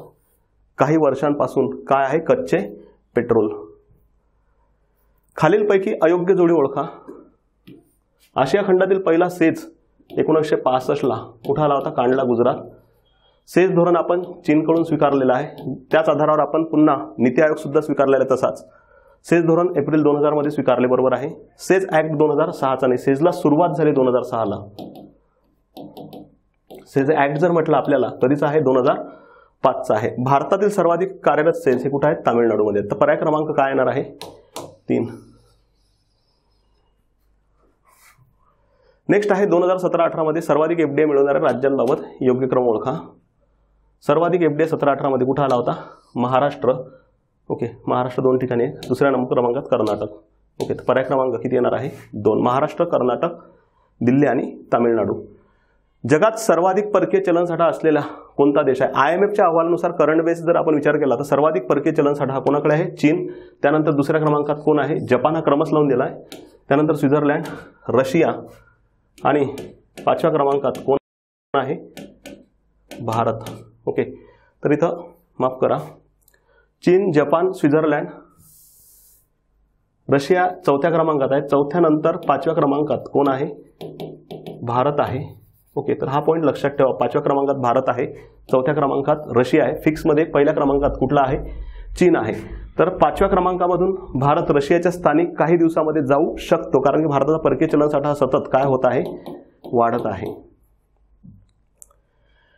काही वर्षांपासून काय आहे? कच्चे पेट्रोल. खालीलपैकी अयोग्य जोडी ओळखा. आशिया खंडातील पहिला सेज 1965ला कुठं आला होता? कांडला, गुजरात. सेज धोरण आपण चीनकडून स्वीकारलेलं आहे, त्याच आधारावर आपण पुन्हा नीती आयोग सुद्धा स्वीकारलेला आहे. तसाच सेज धोरण एप्रिल 2000 मध्ये स्वीकारले, बरोबर आहे. सेज ऍक्ट 2006चा नाही, सेजला सुरुवात झाली 2006ला. सेज ऍक्ट जर म्हटलं आपल्याला कधीचा आहे? 2005चा आहे. भारतातील सर्वाधिक कार्यरत सेज हे कुठे आहेत? तामिळनाडूमध्ये. तर पर्याय क्रमांक काय येणार आहे? 3. नेक्स्ट आहे 2017-18 मध्ये सर्वाधिक एफडीआय मिळवणाऱ्या राज्यांबाबत योग्य क्रम ओळखा. सर्वाधिक एफडीआय 17-18 मध्ये कुठं आला होता? महाराष्ट्र. ओके, महाराष्ट्र 2 ठिकाणी आहे. दुसऱ्या नंबर क्रमांकात कर्नाटक. ओके, तर पर्याय क्रमांक किती येणार आहे? 2. महाराष्ट्र, कर्नाटक, दिल्ली आणि तामिळनाडू. जगात सर्वाधिक परकीय चलनसाठा असलेला कोणता देश आहे? IMFच्या अहवालानुसार करंट बेस जर आपण विचार केला तर सर्वाधिक परकीय चलनसाठा हा कोणाकडे आहे? चीन. त्यानंतर दुसऱ्या क्रमांकात कोण आहे? जपान हा क्रमच लावून दिला आहे. त्यानंतर स्वित्झर्लंड, रशिया आणि 5व्या क्रमांकात कोण आहे? भारत. ओके, तर इथं माफ करा, चीन, जपान, स्वित्झर्लंड, रशिया 4थ्या क्रमांकात आहे. 4थ्या नंतर 5व्या क्रमांकात कोण आहे? भारत आहे. ओके, तर हा पॉईंट लक्षात ठेवा. 5व्या क्रमांकात भारत आहे, 4थ्या क्रमांकात रशिया आहे. फिक्समध्ये पहिल्या क्रमांकात कुठला आहे? चीन आहे. तर 5व्या क्रमांकामधून भारत रशियाच्या स्थानिक काही दिवसामध्ये जाऊ शकतो, कारण की भारताचा परकीय चलनसाठा सतत काय होत आहे? वाढत आहे.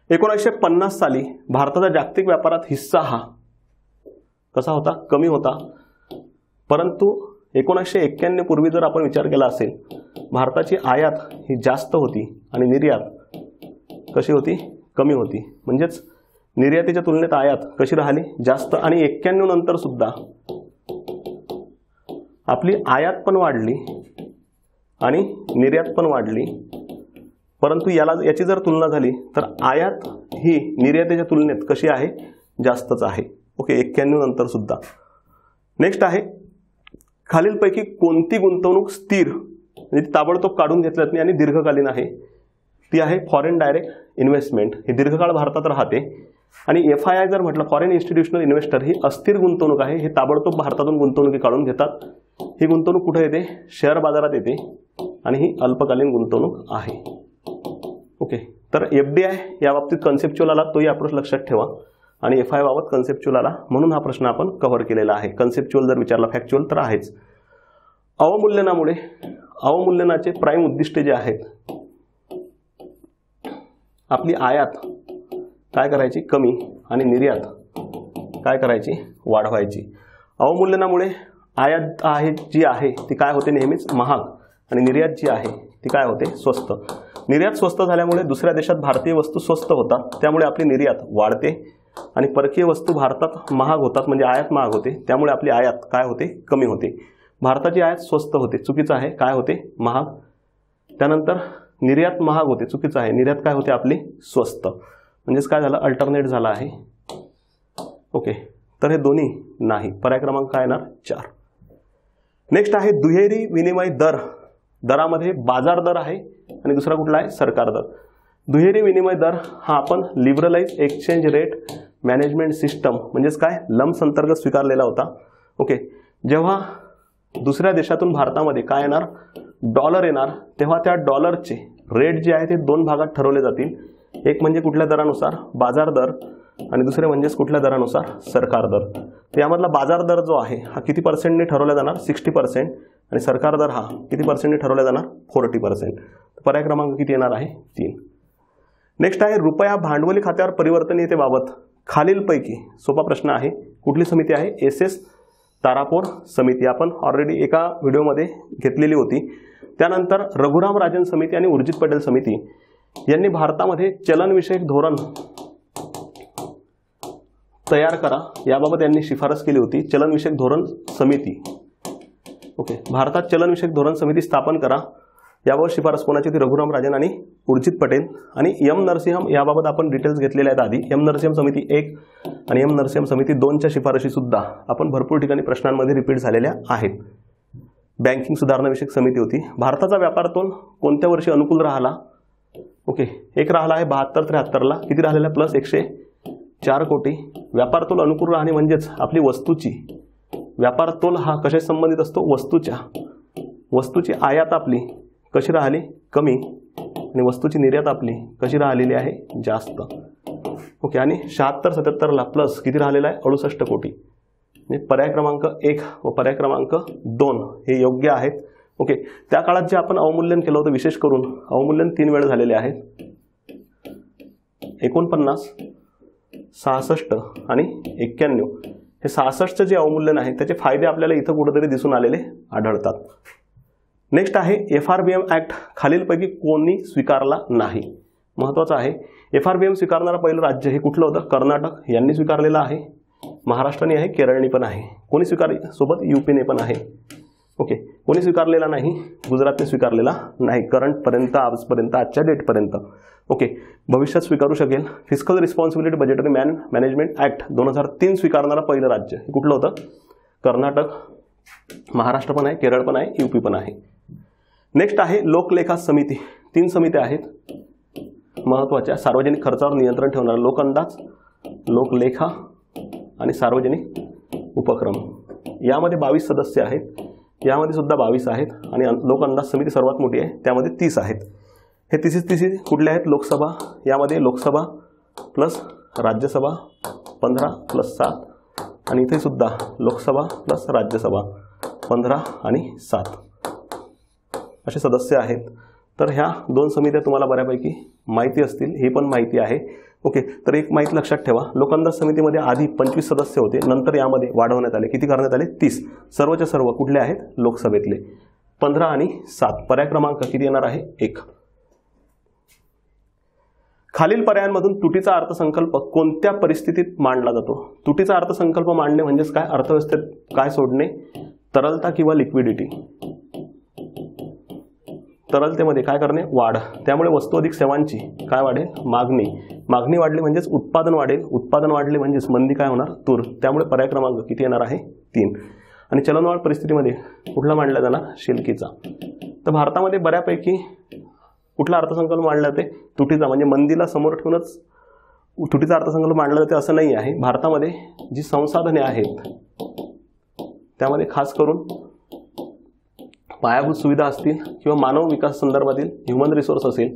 1950 साली भारताचा जागतिक व्यापारात हिस्सा हा कसा होता? कमी होता. परंतु 1991 पूर्वी जर आपण विचार केला असेल, भारताची आयात ही जास्त होती आणि निर्यात कशी होती? कमी होती. म्हणजेच निर्यातीच्या तुलनेत आयात कशी राहिली? जास्त. आणि 91 नंतर सुद्धा आपली आयात पण वाढली आणि निर्यात पण वाढली, परंतु याची जर तुलना झाली तर आयात ही निर्यातीच्या तुलनेत कशी आहे? जास्तच आहे. ओके, 91 नंतर सुद्धा. नेक्स्ट आहे खालीलपैकी कोणती गुंतवणूक स्थिर म्हणजे ताबडतोब काढून घेतल्यात नाही आणि दीर्घकालीन आहे? ती आहे फॉरेन डायरेक्ट इन्व्हेस्टमेंट. हे दीर्घकाळ भारतात राहते. आणि FII जर म्हटलं, फॉरेन इन्स्टिट्यूशनल इन्व्हेस्टर, ही अस्थिर गुंतवणूक आहे. हे ताबडतोब भारतातून गुंतवणुकी काढून घेतात. ही गुंतवणूक कुठे येते? शेअर बाजारात येते आणि ही अल्पकालीन गुंतवणूक आहे. ओके, तर FDI या बाबतीत कन्सेप्च्युअल आला, तोही अप्रोच लक्षात ठेवा. आणि FI बाबत कन्सेप्च्युअल आला, म्हणून हा प्रश्न आपण कव्हर केलेला आहे. कन्सेप्च्युअल जर विचारला, फॅक्च्युअल तर आहेच. अवमूल्यनामुळे अवमूल्यनाचे प्राईम उद्दिष्टे जे आहेत, आपली आयात काय करायची? कमी, आणि निर्यात काय करायची? वाढवायची. अवमूल्यनामुळे आयात आहे जी आहे ती काय होते? नेहमीच महाग. आणि निर्यात जी आहे ती काय होते? स्वस्त. निर्यात स्वस्त झाल्यामुळे दुसऱ्या देशात भारतीय वस्तू स्वस्त होतात, त्यामुळे आपली निर्यात वाढते. आणि परकीय वस्तू भारतात महाग होतात, म्हणजे आयात महाग होते, त्यामुळे आपली आयात काय होते? कमी होते. भारताची आयात स्वस्त होते, चुकीचं आहे. काय होते? महाग. त्यानंतर निर्यात महाग होते, चुकीचं आहे. निर्यात काय होते? आपली स्वस्त. म्हणजेच काय झालं? अल्टरनेट झाला आहे. ओके, तर हे दोन्ही नाही. पर्याय क्रमांक काय येणार? 4. नेक्स्ट आहे दुहेरी विनिमय दर. दरामध्ये बाजार दर आहे आणि दुसरा कुठला आहे? सरकार दर. दुहेरी विनिमय दर हा आपण liberalise exchange rate management system म्हणजेच काय? लम्स अंतर्गत स्वीकारलेला होता. ओके, जेव्हा दुसऱ्या देशातून भारतामध्ये काय येणार? डॉलर येणार, तेव्हा त्या डॉलरचे रेट जे आहे ते 2 भागात ठरवले जातील. एक म्हणजे कुठल्या दरानुसार? बाजार दर. आणि दुसरे म्हणजेच कुठल्या दरानुसार? सरकार दर. तर यामधला बाजार दर जो आहे हा किती पर्सेंटने ठरवला जाणार? 60%. आणि सरकार दर हा किती पर्सेंटने ठरवला जाणार? 40%. पर्याय क्रमांक किती येणार आहे? 3. नेक्स्ट आहे रुपया भांडवली खात्यावर परिवर्तनीयतेबाबत खालीलपैकी, सोपा प्रश्न आहे, कुठली समिती आहे? SS तारापोर समिती. आपण ऑलरेडी एका व्हिडिओमध्ये घेतलेली होती. त्यानंतर रघुराम राजन समिती आणि उर्जित पटेल समिती यांनी भारतामध्ये चलनविषयक धोरण तयार करा याबाबत यांनी शिफारस केली होती. चलनविषयक धोरण समिती. ओके, भारतात चलनविषयक धोरण समिती स्थापन करा याबाबत शिफारस कोणाची होती? रघुराम राजन आणि उर्जित पटेल. आणि एम नरसिंहम याबाबत आपण डिटेल्स घेतलेले आहेत आधी. एम नरसिंहम समिती 1 आणि एम नरसिंहम समिती 2च्या शिफारशी सुद्धा आपण भरपूर ठिकाणी प्रश्नांमध्ये रिपीट झालेल्या आहेत. बँकिंग सुधारणा विषयक समिती होती. भारताचा व्यापार तोल कोणत्या वर्षी अनुकूल राहिला? ओके, एक राहिला आहे 72-73ला. किती राहिलेला? प्लस 104 कोटी. व्यापार तोल अनुकूल राहणे म्हणजेच आपली वस्तूची, व्यापार तोल हा कशाशी संबंधित असतो? वस्तूची आयात आपली कशी राहिली? कमी. आणि वस्तूची निर्यात आपली कशी राहिलेली आहे? जास्त. ओके, आणि 76-77ला प्लस किती राहिलेला आहे? 68 कोटी. पर्याय क्रमांक 1 व पर्याय क्रमांक 2 हे योग्य आहेत. ओके, त्या काळात जे आपण अवमूल्यन केलं होतं, विशेष करून अवमूल्यन 3 वेळ झालेले आहेत. 49, 66 आणि 91. हे 66चे जे अवमूल्यन आहे त्याचे फायदे आपल्याला इथं कुठेतरी दिसून आलेले आढळतात. नेक्स्ट आहे FRBM ऍक्ट खालीलपैकी कोणी स्वीकारला नाही? महत्त्वाचं आहे. FRBM स्वीकारणारं पहिलं राज्य हे कुठलं होतं? कर्नाटक यांनी स्वीकारलेलं आहे. महाराष्ट्राने आहे, केरळने पण आहे. कोणी स्वीकारले? सोबत UPने पण आहे. ओके, कोणी स्वीकारलेला नाही? गुजरातने स्वीकारलेला नाही करंटपर्यंत, आजपर्यंत, आजच्या डेटपर्यंत. ओके, भविष्यात स्वीकारू शकेल. Fiscal responsibility budgetary management act 2003 स्वीकारणारं पहिलं राज्य हे कुठलं होतं? कर्नाटक. महाराष्ट्र पण आहे, केरळ पण आहे, UP पण आहे. नेक्स्ट आहे लोकलेखा समिती. 3 समित्या आहेत महत्त्वाच्या. सार्वजनिक खर्चावर नियंत्रण ठेवणारा लोकअंदाज, लोकलेखा आणि सार्वजनिक उपक्रम. यामध्ये 22 सदस्य आहेत. यामध्ये सुद्धा 22 आहेत. आणि लोकअंदाज समिती सर्वात मोठी आहे, त्यामध्ये 30 आहेत. हे 30 कुठले आहेत? लोकसभा. यामध्ये लोकसभा प्लस राज्यसभा 15 + 7 आणि इथे सुद्धा लोकसभा प्लस राज्यसभा 15 आणि 7 असे सदस्य आहेत. तर ह्या 2 समित्या तुम्हाला बऱ्यापैकी माहिती असतील. ही पण माहिती आहे. ओके, तर एक माहिती लक्षात ठेवा, लोकअंदाज समितीमध्ये आधी 25 सदस्य होते, नंतर यामध्ये वाढवण्यात आले. किती करण्यात आले? 30. सर्वच्या सर्व कुठले आहेत? लोकसभेतले. 15 आणि 7. पर्याय क्रमांक किती येणार आहे? 1. खालील पर्यायांमधून तुटीचा अर्थसंकल्प कोणत्या परिस्थितीत मांडला जातो? तुटीचा अर्थसंकल्प मांडणे म्हणजेच काय? अर्थव्यवस्थेत काय सोडणे? तरलता किंवा लिक्विडिटी. तरलतेमध्ये काय करणे? वाढ. त्यामुळे वस्तू अधिक सेवांची काय वाढेल? मागणी. मागणी वाढली म्हणजेच उत्पादन वाढेल. उत्पादन वाढले म्हणजेच मंदी काय होणार? तूर. त्यामुळे पर्याय क्रमांक किती येणार आहे? 3. आणि चलनवाढ परिस्थितीमध्ये कुठला मांडला जाणार? शिल्लकीचा. तर भारतामध्ये बऱ्यापैकी कुठला अर्थसंकल्प मांडला जाते? तुटीचा. म्हणजे मंदीला समोर ठेवूनच तुटीचा अर्थसंकल्प मांडला जाते असं नाही आहे. भारतामध्ये जी संसाधने आहेत त्यामध्ये खास करून पायाभूत सुविधा असतील किंवा मानव विकास संदर्भातील ह्युमन रिसोर्स असेल,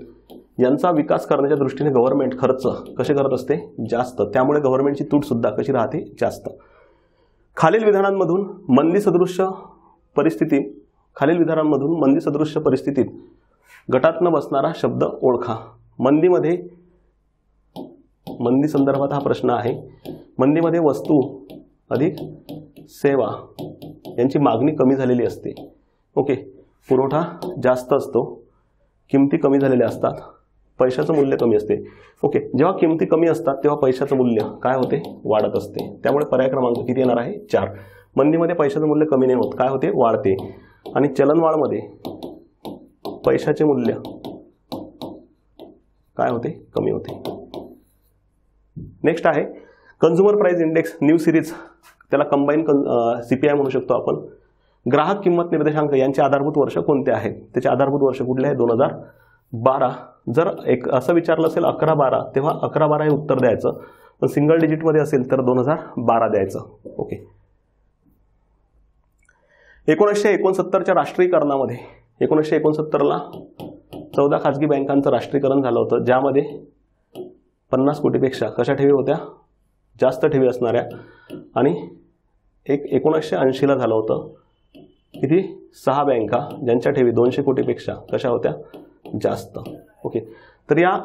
यांचा विकास करण्याच्या दृष्टीने गव्हर्नमेंट खर्च कसे करत असते? जास्त. त्यामुळे गव्हर्नमेंटची तूट सुद्धा कशी राहते? जास्त. खालील विधानांमधून मंदी सदृश्य परिस्थितीत गटात न बसणारा शब्द ओळखा. मंदी संदर्भात हा प्रश्न आहे. मंदीमध्ये वस्तू अधिक सेवा यांची मागणी कमी झालेली असते. ओके, पुरवठा जास्त असतो, किमती कमी झालेल्या असतात, पैशाचं मूल्य कमी असते. ओके, जेव्हा किमती कमी असतात तेव्हा पैशाचं मूल्य काय होते? वाढत असते. त्यामुळे पर्याय क्रमांक किती येणार आहे? 4. मंदीमध्ये पैशाचं मूल्य कमी नाही होत, काय होते? वाढते. आणि चलनवाढमध्ये पैशाचे मूल्य काय होते? कमी होते. नेक्स्ट आहे consumer price index new series, त्याला कंबाईन CPI म्हणू शकतो आपण. ग्राहक किंमत निर्देशांक यांचे आधारभूत वर्ष कोणते आहेत? त्याचे आधारभूत वर्ष कुठले आहे? 2012. जर एक असं विचारलं असेल 11-12 तेव्हा 11-12 हे उत्तर द्यायचं, पण सिंगल डिजिटमध्ये असेल तर 2012 द्यायचं. ओके, 1969च्या राष्ट्रीयकरणामध्ये 1969ला 14 खाजगी बँकांचं राष्ट्रीयकरण झालं होतं, ज्यामध्ये 50 कोटीपेक्षा कशा ठेवी होत्या? जास्त ठेवी असणाऱ्या आणि एक 1980ला झालं होतं किती 6 बँका ज्यांच्या ठेवी 200 कोटीपेक्षा कशा होत्या जास्त. ओके, तर या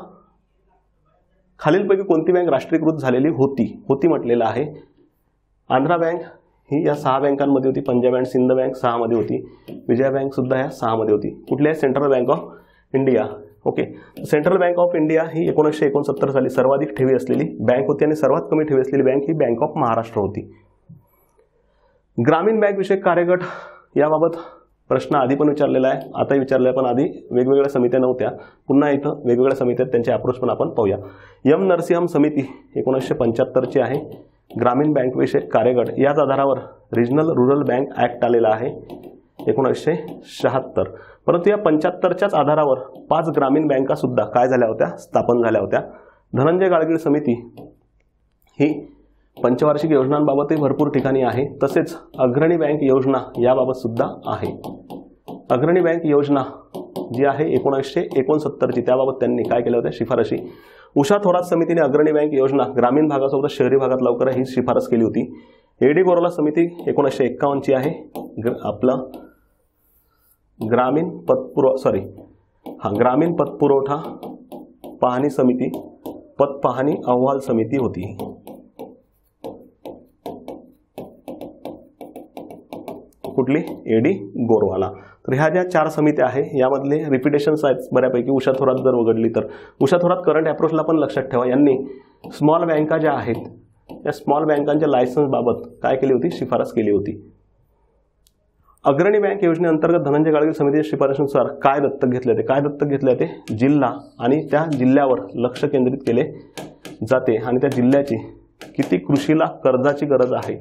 खालीलपैकी कोणती बँक राष्ट्रीयकृत झालेली होती म्हटलेलं आहे. आंध्रा बँक ही या 6 बँकांमध्ये होती, पंजाब अँड सिंध बँक 6 मध्ये होती, विजया बँक सुद्धा या 6 मध्ये होती. कुठली आहे central bank of India. Okay, central bank of India ही 1969 साली सर्वाधिक ठेवी असलेली बँक होती आणि सर्वात कमी ठेवी असलेली bank he bank of Maharashtra होती. ग्रामीण बँक विषयक कार्यगट याबाबत प्रश्न आधी पण विचारलेला आहे, आता विचारला आहे, पण आधी वेगवेगळ्या समित्या नव्हत्या, पुन्हा इथं वेगवेगळ्या समित्या त्यांचे अप्रोच पण आपण पाहूया. एम नरसिंहम समिती 1975ची आहे. ग्रामीण बँक विषयक कार्यगट याच आधारावर रिजनल रुरल बँक ऍक्ट आलेला आहे 1976. परंतु या 75च्याच आधारावर 5 ग्रामीण बँका सुद्धा काय झाल्या होत्या स्थापन झाल्या होत्या. धनंजय गाडगीळ समिती ही पंचवार्षिक योजनांबाबतही भरपूर ठिकाणी आहे, तसेच अग्रणी बँक योजना याबाबत सुद्धा आहे. अग्रणी बँक योजना जी आहे 1969ची त्याबाबत त्यांनी काय केल्या होत्या शिफारशी. उषा थोरात समितीने अग्रणी बँक योजना ग्रामीण भागासोबत शहरी भागात लवकर ही शिफारस केली होती. एडी बोरोला समिती 1951ची आहे. आपलं ग्रामीण पतपुरवठा पाहणी समिती पत पाहणी अहवाल समिती होती. कुठली एडी गोरवाला. तर ह्या ज्या 4 समित्या आहे यामधले रिपिटेशन्स आहेत बऱ्यापैकी. उषा थोरात जर वगळली तर उषा थोरात करंट अप्रोचला पण लक्षात ठेवा, यांनी स्मॉल बँका ज्या आहेत या स्मॉल बँकांच्या लायसन्स बाबत काय केली होती शिफारस केली होती. अग्रणी बँक योजनेअंतर्गत धनंजय गाडगीळ समितीच्या शिफारशीनुसार काय दत्तक घेतले जाते जिल्हा आणि त्या जिल्ह्यावर लक्ष केंद्रित केले जाते आणि त्या जिल्ह्याची किती कृषीला कर्जाची गरज आहे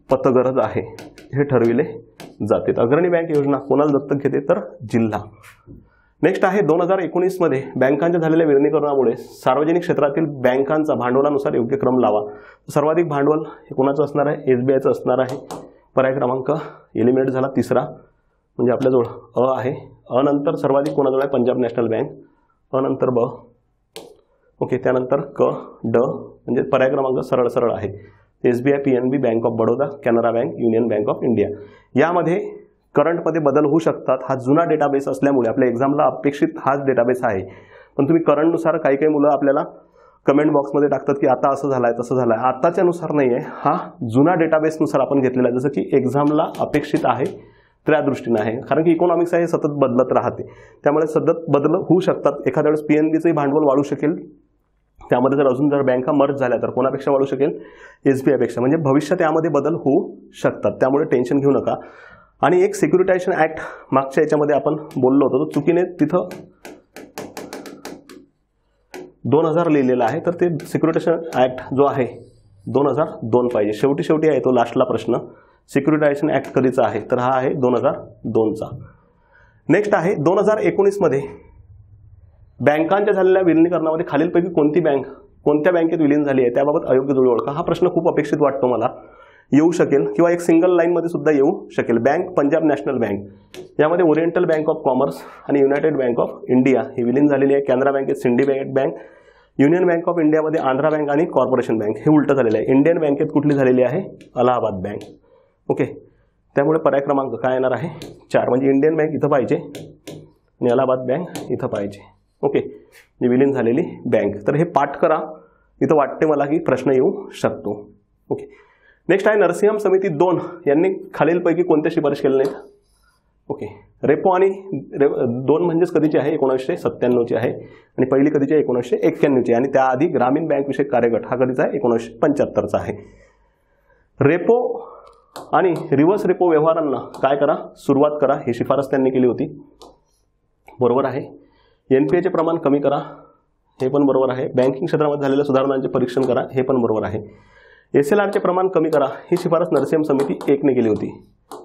पतगरज आहे हे ठरविले जाते. अग्रणी बँक योजना कोणाला दत्तक घेते तर जिल्हा. नेक्स्ट आहे 2019 मध्ये बँकांच्या झालेल्या विलीनीकरणामुळे सार्वजनिक क्षेत्रातील बँकांचा भांडवलानुसार योग्य क्रम लावा. सर्वाधिक भांडवल हे कोणाचं असणार आहे एसबीआयचं असणार आहे. पर्याय क्रमांक एलिमिनेट झाला 3रा म्हणजे आपल्याजवळ अ आहे. अ नंतर सर्वाधिक कोणाजवळ आहे पंजाब नॅशनल बँक, अ नंतर ब. ओके, त्यानंतर क ड म्हणजे पर्याय क्रमांक सरळ आहे. SBI, PNB, bank of Baroda, Canara bank, union bank of India. यामध्ये करंटमध्ये बदल होऊ शकतात. हा जुना डेटाबेस असल्यामुळे आपल्या एक्झामला अपेक्षित हाच डेटाबेस आहे, पण तुम्ही करंटनुसार काही मुलं आपल्याला कमेंट बॉक्समध्ये टाकतात की आता असं झालंय तसं झालंय. आताच्या नुसार नाही आहे, हा जुना डेटाबेसनुसार आपण घेतलेला आहे, जसं की एक्झामला अपेक्षित आहे त्या दृष्टीने आहे. कारण की इकॉनॉमिक्स आहे सतत बदलत राहते, त्यामुळे सतत बदल होऊ शकतात. एखाद्या वेळेस पीएनबीचंही भांडवल वाढू शकेल, त्यामध्ये जर बँका मर्ज झाल्या तर कोणापेक्षा वाढू शकेल एसबीआयपेक्षा. म्हणजे भविष्यात यामध्ये बदल होऊ शकतात, त्यामुळे टेन्शन घेऊ नका. आणि एक सिक्युरिटायझेशन ऍक्ट मागच्या याच्यामध्ये आपण बोललो होतो, तो चुकीने तिथं 2000 लिहिलेला आहे, तर ते सिक्युरिटायझेशन ऍक्ट जो आहे 2002 पाहिजे. शेवटी आहे तो लास्टला प्रश्न. सिक्युरिटायझेशन ऍक्ट कधीचा आहे तर हा आहे 2002चा. नेक्स्ट आहे 2019 मध्ये बँकांच्या झालेल्या विलीनीकरणामध्ये खालीलपैकी कोणती बँक कोणत्या बँकेत विलीन झाली आहे त्याबाबत अयोग्य जोडी ओळखा. हा प्रश्न खूप अपेक्षित वाटतो मला, येऊ शकेल किंवा एक सिंगल लाईनमध्ये सुद्धा येऊ शकेल. बँक पंजाब नॅशनल बँक यामध्ये ओरिएंटल बँक ऑफ कॉमर्स आणि युनायटेड बँक ऑफ इंडिया ही विलीन झालेली आहे. कॅनरा बँकेत syndicate bank, union bank of इंडियामध्ये आंध्रा बँक आणि कॉर्पोरेशन बँक हे उलटं झालेलं आहे. इंडियन बँकेत कुठली झालेली आहे अलाहाबाद बँक. ओके, त्यामुळे पर्याय क्रमांक काय येणार आहे 4 म्हणजे इंडियन बँक इथं पाहिजे आणि अलाहाबाद बँक इथं पाहिजे. ओके, ही विलीन झालेली बँक. तर हे पाठ करा, इथं वाटते मला की प्रश्न येऊ शकतो. ओके, नेक्स्ट आहे नरसिंहम समिती 2 यांनी खालीलपैकी कोणत्या शिफारस केल्या नाहीत. ओके, रेपो आणि 2 म्हणजेच कधीची आहे 1997ची आहे आणि पहिली कधीची आहे 1991ची आणि त्याआधी ग्रामीण बँक विषयक कार्यगट हा कधीचा आहे 1975चा आहे. रेपो आणि रिव्हर्स रेपो व्यवहारांना काय करा सुरुवात करा ही शिफारस त्यांनी केली होती, बरोबर आहे. एनपीएचे प्रमाण कमी करा हे पण बरोबर आहे. बँकिंग क्षेत्रामध्ये झालेल्या सुधारणांचे परीक्षण करा हे पण बरोबर आहे. एसएलआरचे प्रमाण कमी करा ही शिफारस नरसिंहम समिती 1ने केली होती.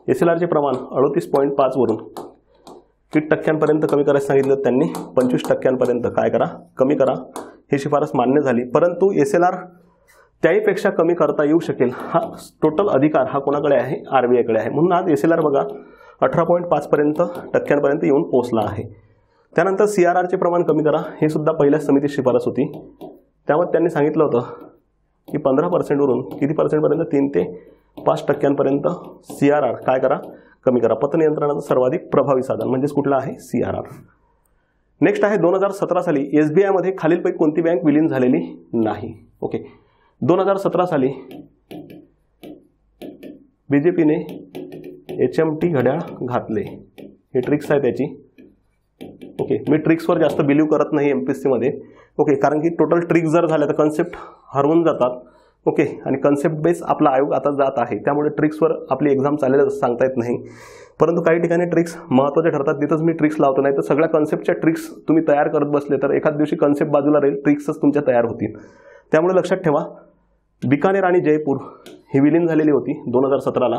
एसएलआरचे प्रमाण 38.5 वरून किती टक्क्यांपर्यंत कमी करायला सांगितलं त्यांनी 25% काय करा कमी करा ही शिफारस मान्य झाली. परंतु एसएलआर त्याहीपेक्षा कमी करता येऊ शकेल हा टोटल अधिकार हा कोणाकडे आहे आरबीआयकडे आहे. म्हणून आज एसएलआर बघा 18.5% टक्क्यांपर्यंत येऊन पोहोचला आहे. त्यानंतर सीआरआरचे प्रमाण कमी करा हे सुद्धा पहिल्या समिती शिफारस होती. त्यामध्ये त्यांनी सांगितलं होतं की 15% वरून किती पर्सेंटपर्यंत 3 ते 5% CRR काय करा, कमी करा. पतनियंत्रणाचं सर्वाधिक प्रभावी साधन म्हणजेच कुठलं आहे, CRR. नेक्स्ट आहे 2017 साली SBI मध्ये खालीलपैकी कोणती बँक विलीन झालेली नाही. ओके, 2017 साली BJPने HMT घड्याळ घातले. हे ट्रिक्स आहे त्याची. ओके, मी ट्रिक्सवर जास्त बिलीव्ह करत नाही MPSC मध्ये. ओके, कारण की टोटल ट्रिक्स जर झाल्या तर कन्सेप्ट हरवून जातात. ओके, आणि कन्सेप्ट बेस आपला आयोग आता जात आहे, त्यामुळे ट्रिक्सवर आपली एक्झाम चालेल असं सांगता येत नाही. परंतु काही ठिकाणी ट्रिक्स महत्त्वाचे ठरतात, तिथंच मी ट्रिक्स लावतो. नाही तर सगळ्या कन्सेप्टच्या ट्रिक्स तुम्ही तयार करत बसले तर एखाद दिवशी कन्सेप्ट बाजूला राहील, ट्रिक्सच तुमच्या तयार होतील. त्यामुळे लक्षात ठेवा, बिकानेर आणि जयपूर ही विलीन झालेली होती 2017ला.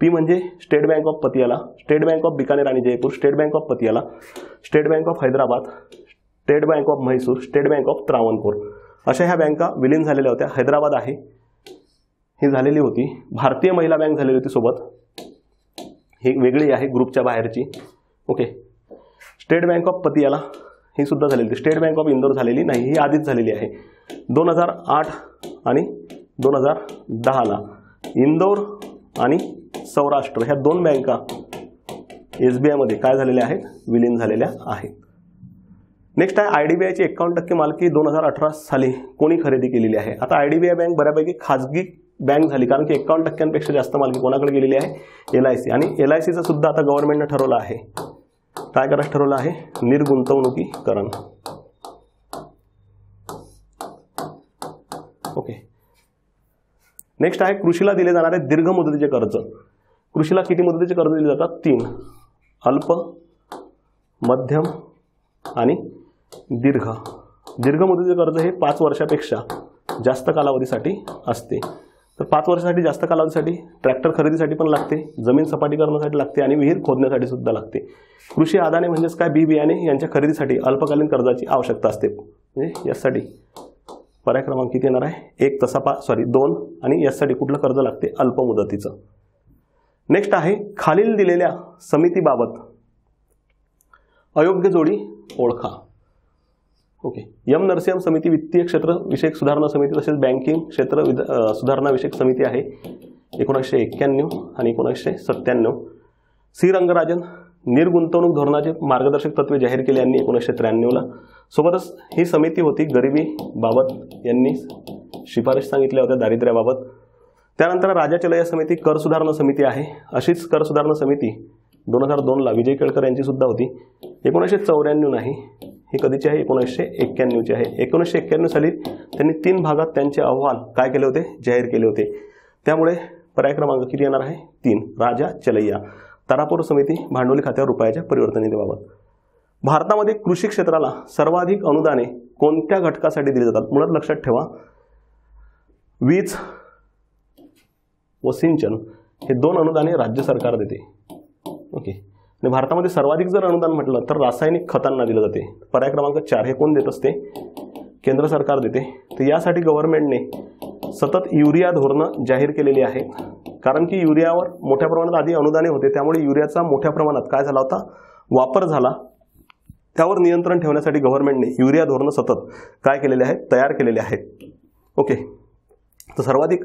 P म्हणजे state bank of Patiala, state bank of Bikaner आणि Jaipur, state bank of Patiala, state bank of Hyderabad, state bank of Mysore, state bank of Travancore, अशा ह्या बँका विलीन झालेल्या होत्या. हैदराबाद आहे ही झालेली होती. भारतीय महिला बँक झालेली होती सोबत, ही वेगळी आहे ग्रुपच्या बाहेरची. Okay, state bank of Patiala ही सुद्धा झालेली होती. स्टेट बँक ऑफ इंदोर झालेली नाही, ही आधीच झालेली आहे. 2008 आणि 2010ला इंदोर आणि सौराष्ट्र ह्या 2 बँका SBI मध्ये काय झालेल्या आहेत, विलीन झालेल्या आहेत. नेक्स्ट आहे IDBIची 51% मालकी 2018 साली कोणी खरेदी केलेली आहे. आता IDBI बँक बऱ्यापैकी खाजगी बँक झाली, कारण की 51%पेक्षा जास्त मालकी कोणाकडे गेलेली आहे, LIC. आणि LICचं सुद्धा आता गव्हर्नमेंटने ठरवलं आहे, काय करायचं ठरवलं आहे, निर्गुंतवणुकीकरण. ओके, नेक्स्ट आहे कृषीला दिले जाणारे दीर्घ मुदतीचे कर्ज. कृषीला किती मुदतीचे कर्ज दिले जातात, 3, अल्प, मध्यम आणि दीर्घ. दीर्घ मुदतीचे कर्ज हे 5 वर्षापेक्षा जास्त कालावधीसाठी असते. तर 5 वर्षासाठी जास्त कालावधीसाठी ट्रॅक्टर खरेदीसाठी पण लागते, जमीन सपाटीकरणासाठी लागते आणि विहीर खोदण्यासाठी सुद्धा लागते. कृषी आदाने म्हणजेच काय, बी बियाणे यांच्या खरेदीसाठी अल्पकालीन कर्जाची आवश्यकता असते. म्हणजे यासाठी पर्याय क्रमांक किती येणार आहे, 1 तसा 2 आणि यासाठी कुठलं कर्ज लागते, अल्प मुदतीचं. नेक्स्ट आहे खालील दिलेल्या समितीबाबत अयोग्य जोडी ओळखा. ओके, M नरसिंहम समिती वित्तीय क्षेत्र विषयक सुधारणा समिती तसेच बँकिंग क्षेत्र सुधारणा विषयक समिती आहे 1991 आणि 1997. C रंगराजन निर्गुंतवणूक धोरणाचे मार्गदर्शक तत्वे जाहीर केले यांनी 1993ला. सोबतच ही समिती होती गरिबी बाबत यांनी शिफारस सांगितल्या होत्या, दारिद्र्याबाबत. त्यानंतर राजा चलया समिती कर सुधारणा समिती आहे. अशीच कर सुधारणा समिती 2002ला विजय केळकर यांची सुद्धा होती. 1994 नाही, ही कधीची आहे, 1991ची आहे. 1991 साली त्यांनी 3 भागात त्यांचे अहवाल काय केले होते, जाहीर केले होते. त्यामुळे पर्याय क्रमांक किती येणार आहे, 3, राजा चलैया. तारापूर समिती भांडवली खात्यावर रुपयाच्या परिवर्तनीयतेबाबत. भारतामध्ये कृषी क्षेत्राला सर्वाधिक अनुदाने कोणत्या घटकासाठी दिली जातात. मुळात लक्षात ठेवा, वीज व सिंचन हे 2 अनुदाने राज्य सरकार देते. ओके, आणि भारतामध्ये सर्वाधिक जर अनुदान म्हटलं तर रासायनिक खतांना दिलं जाते. पर्याय क्रमांक 4 हे कोण देत असते, केंद्र सरकार देते. तर यासाठी गव्हर्नमेंटने सतत युरिया धोरणं जाहीर केलेली आहेत, कारण की युरियावर मोठ्या प्रमाणात आधी अनुदाने होते, त्यामुळे युरियाचा मोठ्या प्रमाणात काय झाला होता, वापर झाला. त्यावर नियंत्रण ठेवण्यासाठी गव्हर्नमेंटने युरिया धोरणं सतत काय केलेले आहेत, तयार केलेले आहेत. ओके, तर सर्वाधिक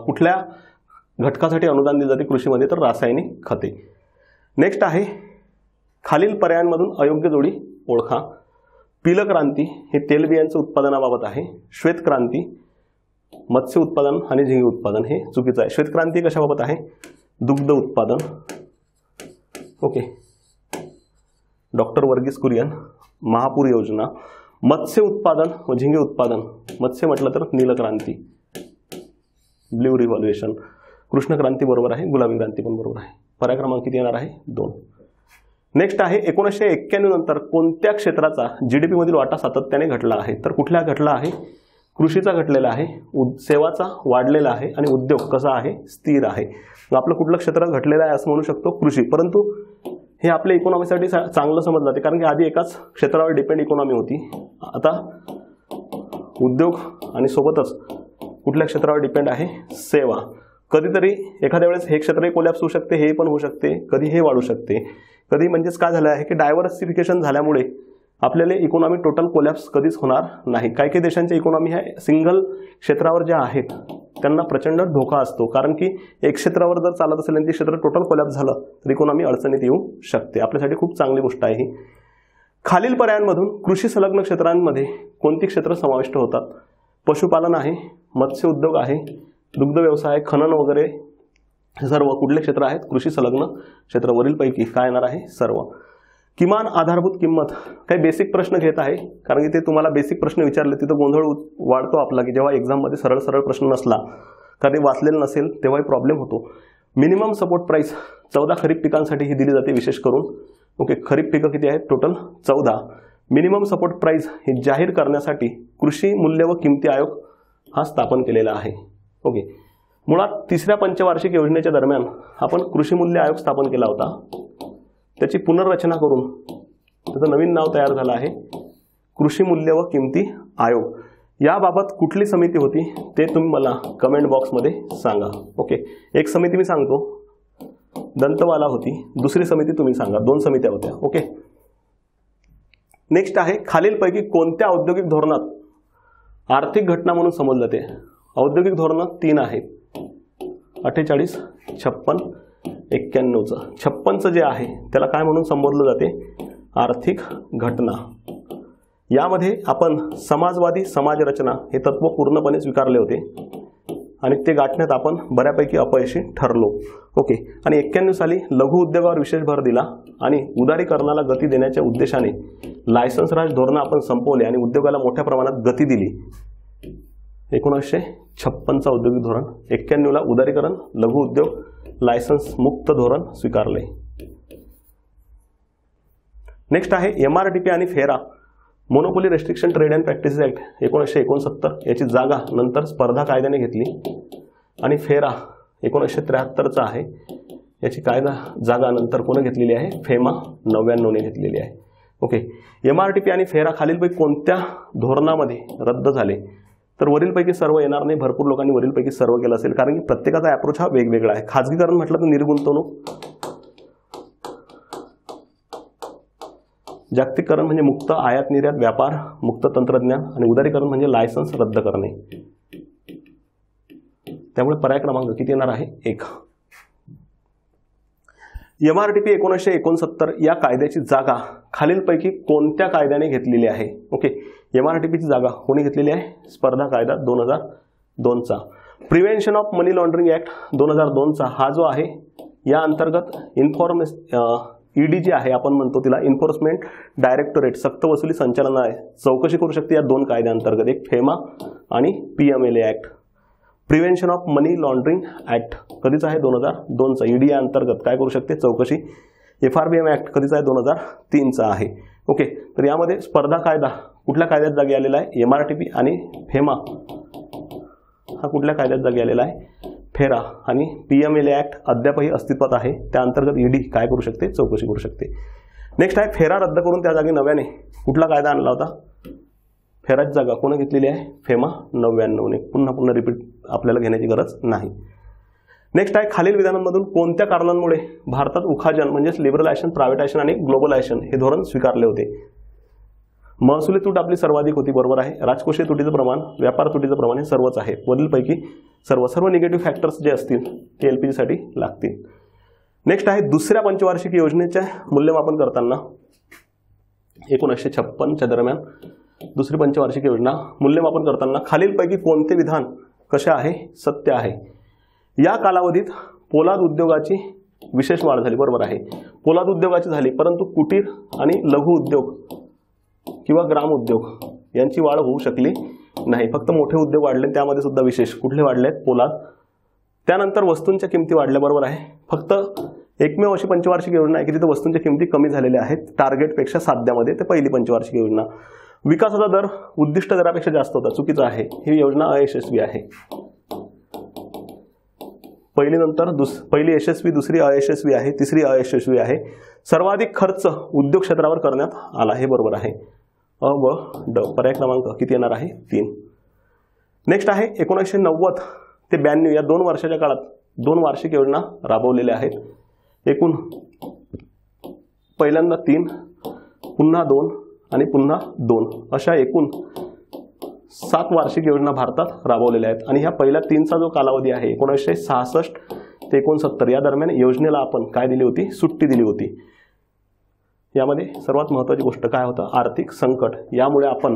कुठल्या घटकासाठी अनुदान दिले जाते कृषीमध्ये, तर रासायनिक खते. नेक्स्ट आहे खालील पर्यायांमधून अयोग्य जोडी ओळखा. पील क्रांती हे तेलबियांचं उत्पादनाबाबत आहे. श्वेत क्रांती मत्स्य उत्पादन आणि झिंगे उत्पादन हे चुकीचं आहे. श्वेत क्रांती कशाबाबत आहे, दुग्ध उत्पादन. ओके, डॉक्टर वर्गीस कुरियन, महापूर योजना. मत्स्य उत्पादन व झिंगे उत्पादन, मत्स्य म्हटलं तर नीलक्रांती, ब्ल्यू रिव्हॉल्युशन. कृष्ण क्रांती बरोबर आहे, गुलाबी क्रांती पण बरोबर आहे. पर्याय क्रमांक किती येणार आहे, 2. नेक्स्ट आहे 1991 नंतर कोणत्या क्षेत्राचा GDP मधील वाटा सातत्याने घटला आहे. तर कुठल्या घटला आहे, कृषीचा घटलेला आहे, सेवाचा वाढलेला आहे आणि उद्योग कसा आहे, स्थिर आहे. आपलं कुठलं क्षेत्र घटलेलं आहे असं म्हणू शकतो, कृषी. परंतु हे आपल्या इकॉनॉमीसाठी चांगलं समजलं जाते, कारण की आधी एकाच क्षेत्रावर डिपेंड इकॉनॉमी होती. आता उद्योग आणि सोबतच कुठल्या क्षेत्रावर डिपेंड आहे, सेवा. कधीतरी एखाद्या वेळेस हे क्षेत्रही कोलॅप्स होऊ शकते, हे पण होऊ शकते, कधी हे वाढू शकते, कधी म्हणजेच काय झालं आहे की डायव्हर्सिफिकेशन झाल्यामुळे आपल्याला इकॉनॉमी टोटल कोलॅप्स कधीच होणार नाही. काही काही देशांच्या इकॉनॉमी ह्या सिंगल क्षेत्रावर ज्या आहेत त्यांना प्रचंड धोका असतो, कारण की एक क्षेत्रावर जर चालत असेल आणि ते क्षेत्र टोटल कोलॅप्स झालं तर इकॉनॉमी अडचणीत येऊ शकते. आपल्यासाठी खूप चांगली गोष्ट आहे ही. खालील पर्यायांमधून कृषी संलग्न क्षेत्रांमध्ये कोणती क्षेत्र समाविष्ट होतात? पशुपालन आहे, मत्स्य उद्योग आहे, दुग्ध व्यवसाय, खनन वगैरे सर्व कुठले क्षेत्र आहेत? कृषी संलग्न क्षेत्र. वरीलपैकी काय येणार आहे? सर्व. किमान आधारभूत किंमत. काही बेसिक प्रश्न घेत आहे, कारण की ते तुम्हाला बेसिक प्रश्न विचारले तिथं गोंधळ वाढतो आपला, की जेव्हा एक्झाममध्ये सरळ सरळ प्रश्न नसला, कधी वाचलेलं नसेल तेव्हाही प्रॉब्लेम होतो. मिनिमम सपोर्ट प्राइस 14 खरीप पिकांसाठी ही दिली जाते विशेष करून. ओके, खरीप पिकं किती आहेत? टोटल 14. मिनिमम सपोर्ट प्राइस हे जाहीर करण्यासाठी कृषी मूल्य व किमती आयोग हा स्थापन केलेला आहे. ओके, मुळात 3ऱ्या पंचवार्षिक योजनेच्या दरम्यान आपण कृषी मूल्य आयोग स्थापन केला होता. त्याची पुनर्रचना करून त्याचं नवीन नाव तयार झालं आहे कृषी मूल्य व किमती आयोग. याबाबत कुठली समिती होती ते तुम्ही मला कमेंट बॉक्समध्ये सांगा. ओके, एक समिती मी सांगतो, दंतवाला होती. दुसरी समिती तुम्ही सांगा. 2 समित्या होत्या. ओके, नेक्स्ट आहे खालीलपैकी कोणत्या औद्योगिक धोरणात आर्थिक घटना म्हणून समजलं जाते? औद्योगिक धोरणं 3 आहेत, 48, 56, 91चं. 56चं जे आहे त्याला काय म्हणून संबोधलं जाते? आर्थिक घटना. यामध्ये आपण समाजवादी समाजरचना हे तत्व पूर्णपणे स्वीकारले होते आणि ते गाठण्यात आपण बऱ्यापैकी अपयशी ठरलो. ओके, आणि 91 साली लघु उद्योगावर विशेष भर दिला आणि उदारीकरणाला गती देण्याच्या उद्देशाने लायसन्स राज धोरणं आपण संपवले आणि उद्योगाला मोठ्या प्रमाणात गती दिली. 1956चं औद्योगिक धोरण. 91ला उदारीकरण, लघु उद्योग, लायसन्स मुक्त धोरण स्वीकारले. नेक्स्ट आहे MRTP आणि फेरा monopoly restriction trade and practices act 1969. याची जागा नंतर स्पर्धा कायद्याने घेतली. आणि फेरा 1973चा आहे. याची जागा नंतर कोण घेतलेली आहे? फेमा 99ने घेतलेली आहे. ओके, MRTP आणि फेरा खालीलपैकी कोणत्या धोरणामध्ये रद्द झाले? तर वरीलपैकी सर्व येणार नाही. भरपूर लोकांनी वरीलपैकी सर्व केलं असेल, कारण की प्रत्येकाचा अप्रोच हा वेगवेगळा आहे. खाजगीकरण म्हटलं तर निर्गुंतवणूक, जागतिकरण म्हणजे मुक्त आयात निर्यात व्यापार, मुक्त तंत्रज्ञान, आणि उदारीकरण म्हणजे लायसन्स रद्द करणे. त्यामुळे पर्याय क्रमांक किती येणार आहे? 1. MRTP 1969 या कायद्याची जागा खालीलपैकी कोणत्या कायद्याने घेतलेली आहे? ओके, MRTPची जागा कोणी घेतलेली आहे? स्पर्धा कायदा 2002चा. Prevention of money laundering act 2002चा हा जो आहे, या अंतर्गत ED जी आहे आपण म्हणतो तिला एन्फोर्समेंट डायरेक्टोरेट सक्तवसुली संचालनालय चौकशी करू शकते या 2 कायद्यांतर्गत, एक फेमा आणि PMLA act. Prevention of money laundering act कधीचा आहे? 2002चा. ED या अंतर्गत काय करू शकते? चौकशी. FRBM ऍक्ट कधीचा आहे? 2003चा आहे. ओके, तर यामध्ये स्पर्धा कायदा कुठल्या कायद्यात जागी आलेला आहे? MRTP. आणि फेमा हा कुठल्या कायद्यात जागी आलेला आहे? फेरा. आणि PMLA ऍक्ट अद्यापही अस्तित्वात आहे, त्या अंतर्गत ED काय करू शकते? चौकशी करू शकते. नेक्स्ट आहे फेरा रद्द करून त्या जागी नव्याने कुठला कायदा आणला होता? फेराची जागा कोण घेतलेली आहे? फेमा 99ने. पुन्हा रिपीट आपल्याला घेण्याची गरज नाही. नेक्स्ट आहे खालील विधानांमधून कोणत्या कारणांमुळे भारतात उखाजन म्हणजेच लिबरलायझेशन, प्रायव्हेटायझेशन आणि ग्लोबलायझेशन हे धोरण स्वीकारले होते? महसुली तूट आपली सर्वाधिक होती, बरोबर आहे. राजकोषीय तुटीचं प्रमाण, व्यापार तुटीचं प्रमाण हे सर्वच आहे. वरीलपैकी सर्व निगेटिव्ह फॅक्टर्स जे असतील ते LPG साठी लागतील. नेक्स्ट आहे दुसऱ्या पंचवार्षिक योजनेचे मूल्यमापन करताना 1956च्या दरम्यान दुसरी पंचवार्षिक योजना मूल्यमापन करताना खालीलपैकी कोणते विधान कसे आहे? सत्य आहे. या कालावधीत पोलाद उद्योगाची विशेष वाढ झाली, बरोबर आहे. पोलाद उद्योगाची झाली, परंतु कुटीर आणि लघु उद्योग किंवा ग्राम उद्योग यांची वाढ होऊ शकली नाही. फक्त मोठे उद्योग वाढले, त्यामध्ये सुद्धा विशेष कुठले वाढले? पोलाद. त्यानंतर वस्तूंच्या किमती वाढल्या, बरोबर आहे. फक्त एकमेव अशी पंचवार्षिक योजना आहे की तिथे वस्तूंच्या किमती कमी झालेल्या आहेत टार्गेटपेक्षा साध्यामध्ये. ते पहिली पंचवार्षिक योजना. विकासाचा दर उद्दिष्ट दरापेक्षा जास्त होता, चुकीचा आहे. ही योजना अयशस्वी आहे. पहिली यशस्वी, दुसरी अयशस्वी आहे, तिसरी अयशस्वी आहे. सर्वाधिक खर्च उद्योग क्षेत्रावर करण्यात आला, हे बरोबर आहे. अ व ड. पर्याय क्रमांक किती येणार आहे? 3. नेक्स्ट आहे 1990 ते 92 या 2 वर्षाच्या काळात 2 वार्षिक योजना राबवलेल्या आहेत. एकूण पहिल्यांदा 3, पुन्हा 2 आणि पुन्हा 2 अशा एकूण 7 वार्षिक योजना भारतात राबवलेल्या आहेत. आणि ह्या पहिल्या 3चा जो कालावधी आहे 1966 ते 69 या दरम्यान योजनेला आपण काय दिली होती, सुट्टी दिली होती. यामध्ये सर्वात महत्त्वाची गोष्ट काय होतं, आर्थिक संकट, यामुळे आपण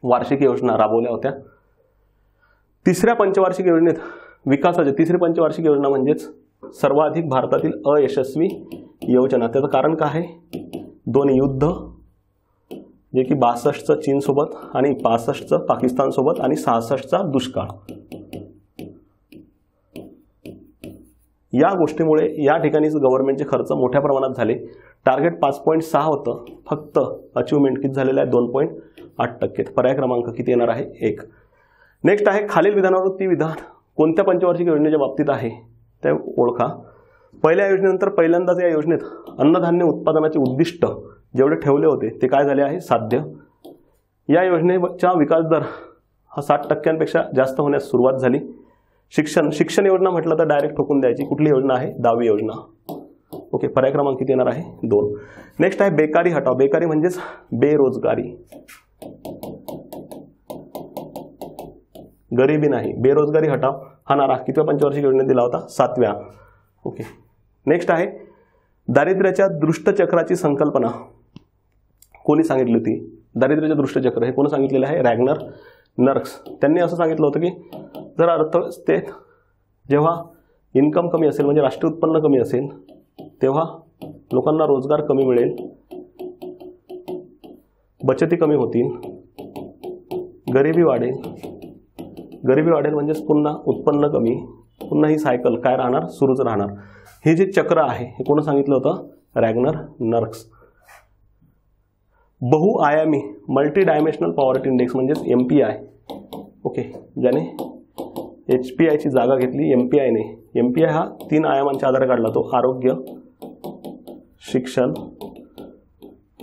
वार्षिक योजना राबवल्या होत्या. तिसऱ्या पंचवार्षिक योजनेत विकासाची तिसरी पंचवार्षिक योजना म्हणजेच सर्वाधिक भारतातील अयशस्वी योजना. त्याचं कारण काय आहे, 2 युद्ध, जे की 62चं चीनसोबत आणि 65चं पाकिस्तानसोबत आणि 66चा दुष्काळ. या गोष्टीमुळे या ठिकाणी गव्हर्नमेंटचे खर्च मोठ्या प्रमाणात झाले. टार्गेट 5.6 होतं, फक्त अचिव्हमेंट किती झालेलं आहे 2.8%. पर्याय क्रमांक किती येणार आहे 1. नेक्स्ट आहे खालील विधानावरती विधान कोणत्या पंचवार्षिक योजनेच्या बाबतीत आहे ते ओळखा. पहिल्या योजनेनंतर पहिल्यांदाच या योजनेत अन्नधान्य उत्पादनाचे उद्दिष्ट जेवढे ठेवले होते ते काय झाले आहे, साध्य. या योजनेचा विकास दर हा 60%पेक्षा जास्त होण्यास सुरुवात झाली. शिक्षण योजना म्हटलं तर डायरेक्ट ठोकून द्यायची. कुठली योजना आहे, 10वी योजना. ओके, पर्याय क्रमांक किती येणार आहे 2. नेक्स्ट आहे बेकारी हटाव. बेकारी म्हणजेच बेरोजगारी, गरिबी नाही, बेरोजगारी हटाव हा नारा कितव्या पंचवार्षिक योजनेत दिला होता, 7व्या. ओके, नेक्स्ट आहे दारिद्र्याच्या दृष्टचक्राची संकल्पना कोणी सांगितली होती. दारिद्र्याचे दृष्टचक्र हे कोणी सांगितलेलं आहे, रॅग्नर नर्क्स. त्यांनी असं सांगितलं होतं की जर अर्थव्यवस्थेत जेव्हा इन्कम कमी असेल म्हणजे राष्ट्रीय उत्पन्न कमी असेल तेव्हा लोकांना रोजगार कमी मिळेल, बचती कमी होतील, गरिबी वाढेल. गरिबी वाढेल म्हणजेच पुन्हा उत्पन्न कमी, पुन्हा ही सायकल काय राहणार, सुरूच राहणार. हे जे चक्र आहे हे कोण सांगितलं होतं, रॅग्नर नर्क्स. बहुआयामी मल्टी डायमेन्शनल पॉवर्टी इंडेक्स म्हणजेच MPI. ओके, ज्याने HPIची जागा घेतली MPIने. MPI हा 3 आयामांच्या आधारे काढला, तो आरोग्य, शिक्षण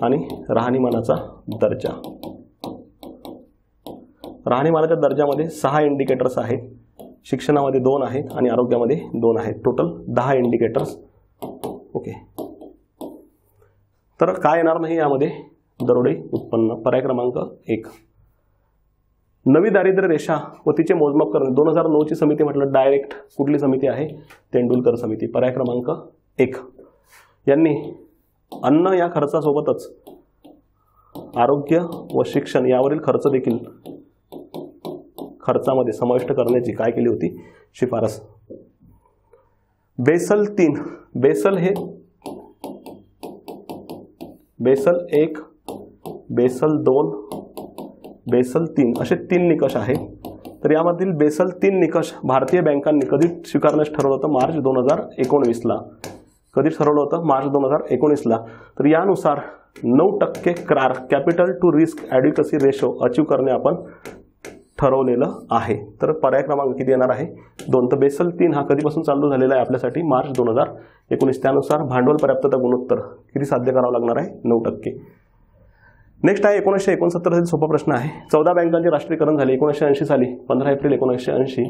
आणि राहणीमानाचा दर्जा. राहणीमानाच्या दर्जामध्ये 6 इंडिकेटर्स आहेत, शिक्षणामध्ये 2 आहेत आणि आरोग्यामध्ये 2 आहेत. Total 10 indicators. ओके, तर काय येणार नाही यामध्ये, दरोडे उत्पन्न. पर्याय क्रमांक 1. नवी दारिद्र्य रेषा व तिचे मोजमाप करणे. 2009ची समिती म्हटलं डायरेक्ट कुठली समिती आहे, तेंडुलकर समिती. पर्याय क्रमांक 1. यांनी अन्न या खर्चासोबतच आरोग्य व शिक्षण यावरील खर्च देखील खर्चामध्ये समाविष्ट करण्याची काय केली होती, शिफारस. बेसल 3, बेसल 1, बेसल 2, बेसल 3 असे 3 निकष आहेत. तर यामधील बेसल 3 निकष भारतीय बँकांनी कधी स्वीकारण्यास ठरवलं होतं, मार्च 2019ला. कधी ठरवलं होतं, मार्च 2019ला. तर यानुसार 9% CRAR capital to risk adequacy ratio achieve करणे आपण ठरवलेलं आहे. तर पर्याय क्रमांक किती येणार आहे 2. तर बेसल 3 हा कधीपासून चालू झालेला आहे आपल्यासाठी, मार्च 2019. त्यानुसार भांडवल पर्याप्तता गुणोत्तर किती साध्य करावं लागणार आहे, 9%. नेक्स्ट आहे 1969 साली सोपा प्रश्न आहे. 14 बँकांचे राष्ट्रीयकरण झाले 1980 साली. 15 एप्रिल 1980,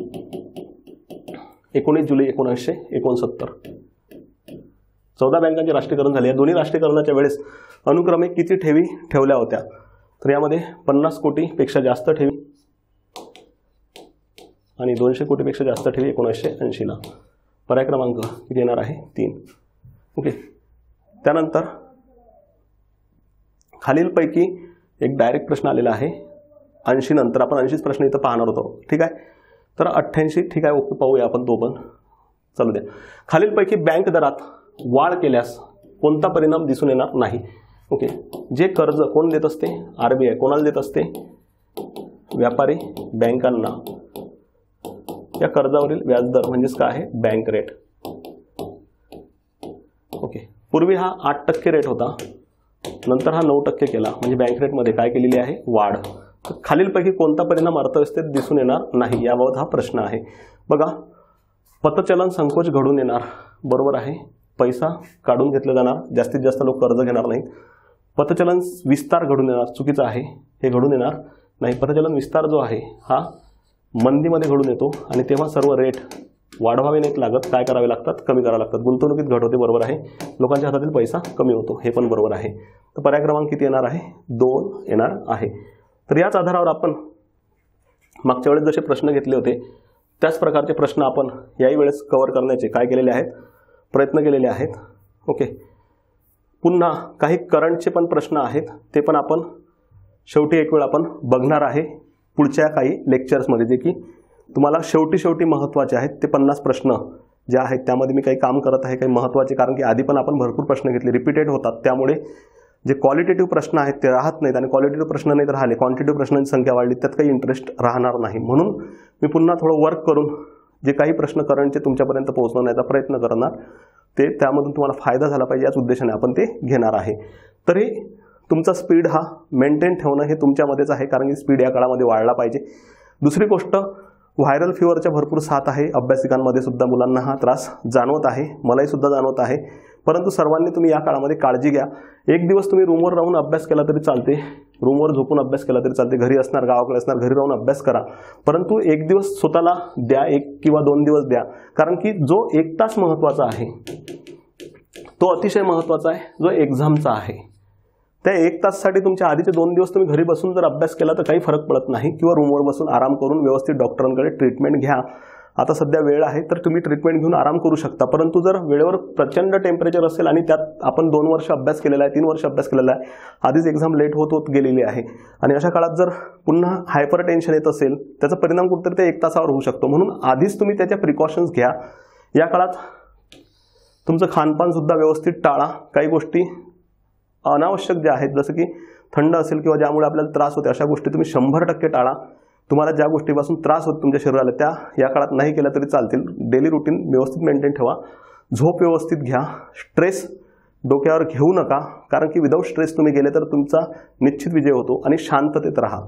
19 जुलै 1969. 14 बँकांचे राष्ट्रीयकरण झाले. या दोन्ही राष्ट्रीयकरणाच्या वेळेस अनुक्रमे किती ठेवी ठेवल्या होत्या. तर यामध्ये 50 कोटीपेक्षा जास्त ठेवी आणि 200 कोटीपेक्षा जास्त ठेवी 1980ला. पर्याय क्रमांक किती येणार आहे 3. ओके, त्यानंतर खालीलपैकी एक डायरेक्ट प्रश्न आलेला आहे 80 नंतर. आपण 80 प्रश्न इथं पाहणार होतो, ठीक आहे. तर 88 ठीक आहे, ओके, पाहूया आपण तो पण. चालू द्या. खालीलपैकी बँक दरात वाढ केल्यास कोणता परिणाम दिसून येणार नाही. ओके, जे कर्ज कोण देत असते, RBI. कोणाला देत असते, व्यापारी बँकांना. या कर्जावरील व्याजदर म्हणजेच काय आहे, बँक रेट. ओके, पूर्वी हा 8% रेट होता, नंतर हा 9% केला, म्हणजे बँक रेटमध्ये काय केलेली आहे, वाढ. खालीलपैकी कोणता परिणाम अर्थव्यवस्थेत दिसून येणार नाही, याबाबत हा प्रश्न आहे. बघा, पतचलन संकोच घडून येणार, बरोबर आहे. पैसा काढून घेतला जाणार, जास्तीत जास्त लोक कर्ज घेणार नाहीत. पतचलन विस्तार घडून येणार, चुकीचं आहे, हे घडून येणार नाही. पतचलन विस्तार जो आहे हा मंदीमध्ये घडून येतो आणि तेव्हा सर्व रेट वाढवावे नाहीत लागत, काय करावे लागतात, कमी करावे लागतात. गुंतवणुकीत घट होते, बरोबर आहे. लोकांच्या हातातील पैसा कमी होतो, हे पण बरोबर आहे. तर पर्याय क्रमांक किती येणार आहे? 2 येणार आहे. तर याच आधारावर आपण मागच्या वेळेस जसे प्रश्न घेतले होते त्याच प्रकारचे प्रश्न आपण याही वेळेस कव्हर करण्याचे काय केलेले आहेत, प्रयत्न केलेले आहेत. ओके, पुन्हा काही करंटचे पण प्रश्न आहेत, ते पण आपण शेवटी एक वेळ आपण बघणार आहे पुढच्या काही लेक्चर्समध्ये, जे की तुम्हाला शेवटी महत्त्वाचे आहेत. ते 50 प्रश्न जे आहेत त्यामध्ये मी काही काम करत आहे, काही महत्त्वाचे, कारण की आधी पण आपण भरपूर प्रश्न घेतले, रिपीटेड होतात. त्यामुळे जे क्वालिटेटिव्ह प्रश्न आहेत ते राहत नाहीत, आणि क्वालिटेटिव्ह प्रश्न नाहीत राहिले, क्वांटिटेटिव्ह प्रश्नांची संख्या वाढली, त्यात काही इंटरेस्ट राहणार नाही. म्हणून मी पुन्हा थोडं वर्क करून जे काही प्रश्न करंटचे तुमच्यापर्यंत पोहोचवण्याचा प्रयत्न करणार, ते त्यामधून तुम्हाला फायदा झाला पाहिजे याच उद्देशाने आपण ते घेणार आहे. तरी तुमचा स्पीड हा मेंटेन ठेवणं हे तुमच्यामध्येच आहे, कारण की स्पीड या काळामध्ये वाढला पाहिजे. दुसरी गोष्ट, व्हायरल फीवरच्या भरपूर साथ आहे. अभ्यासिकांमध्ये सुद्धा मुलांना हा त्रास जाणवत आहे, मलाही सुद्धा जाणवत आहे. परंतु सर्वांनी तुम्ही या काळामध्ये काळजी घ्या. एक दिवस तुम्ही रूमवर राहून अभ्यास केला तरी चालते, रूमवर झोपून अभ्यास केला तरी चालते, घरी असणार, गावाकडे असणार, घरी राहून अभ्यास करा. परंतु एक दिवस स्वतःला द्या, 1 किंवा 2 दिवस द्या, कारण की जो 1 तास महत्त्वाचा आहे तो अतिशय महत्त्वाचा आहे, जो एक्झामचा आहे. त्या 1 ताससाठी तुमच्या आधीचे 2 दिवस तुम्ही घरी बसून जर अभ्यास केला तर काही फरक पडत नाही, किंवा रूमवर बसून आराम करून व्यवस्थित डॉक्टरांकडे ट्रीटमेंट घ्या. आता सध्या वेळ आहे तर तुम्ही ट्रीटमेंट घेऊन आराम करू शकता. परंतु जर वेळेवर प्रचंड टेम्परेचर असेल आणि त्यात आपण 2 वर्ष अभ्यास केलेला आहे, 3 वर्ष अभ्यास केलेला आहे, आधीच एक्झाम लेट होत गेलेली आहे, आणि अशा काळात जर पुन्हा हायपर टेन्शन येत असेल, त्याचा परिणाम कुठेतरी त्या 1 तासावर होऊ शकतो. म्हणून आधीच तुम्ही त्याच्या प्रिकॉशन्स घ्या. या काळात तुमचं खानपान सुद्धा व्यवस्थित टाळा. काही गोष्टी अनावश्यक ज्या आहेत, जसं की थंड असेल किंवा ज्यामुळे आपल्याला त्रास होते, अशा गोष्टी तुम्ही 100% टाळा. तुम्हाला ज्या गोष्टीपासून त्रास होतो तुमच्या शरीराला त्या या काळात नाही केल्या तरी चालतील. डेली रुटीन व्यवस्थित मेंटेन ठेवा, झोप व्यवस्थित घ्या, स्ट्रेस डोक्यावर घेऊ नका, कारण की विदाऊट स्ट्रेस तुम्ही गेले तर तुमचा निश्चित विजय होतो. आणि शांततेत राहा.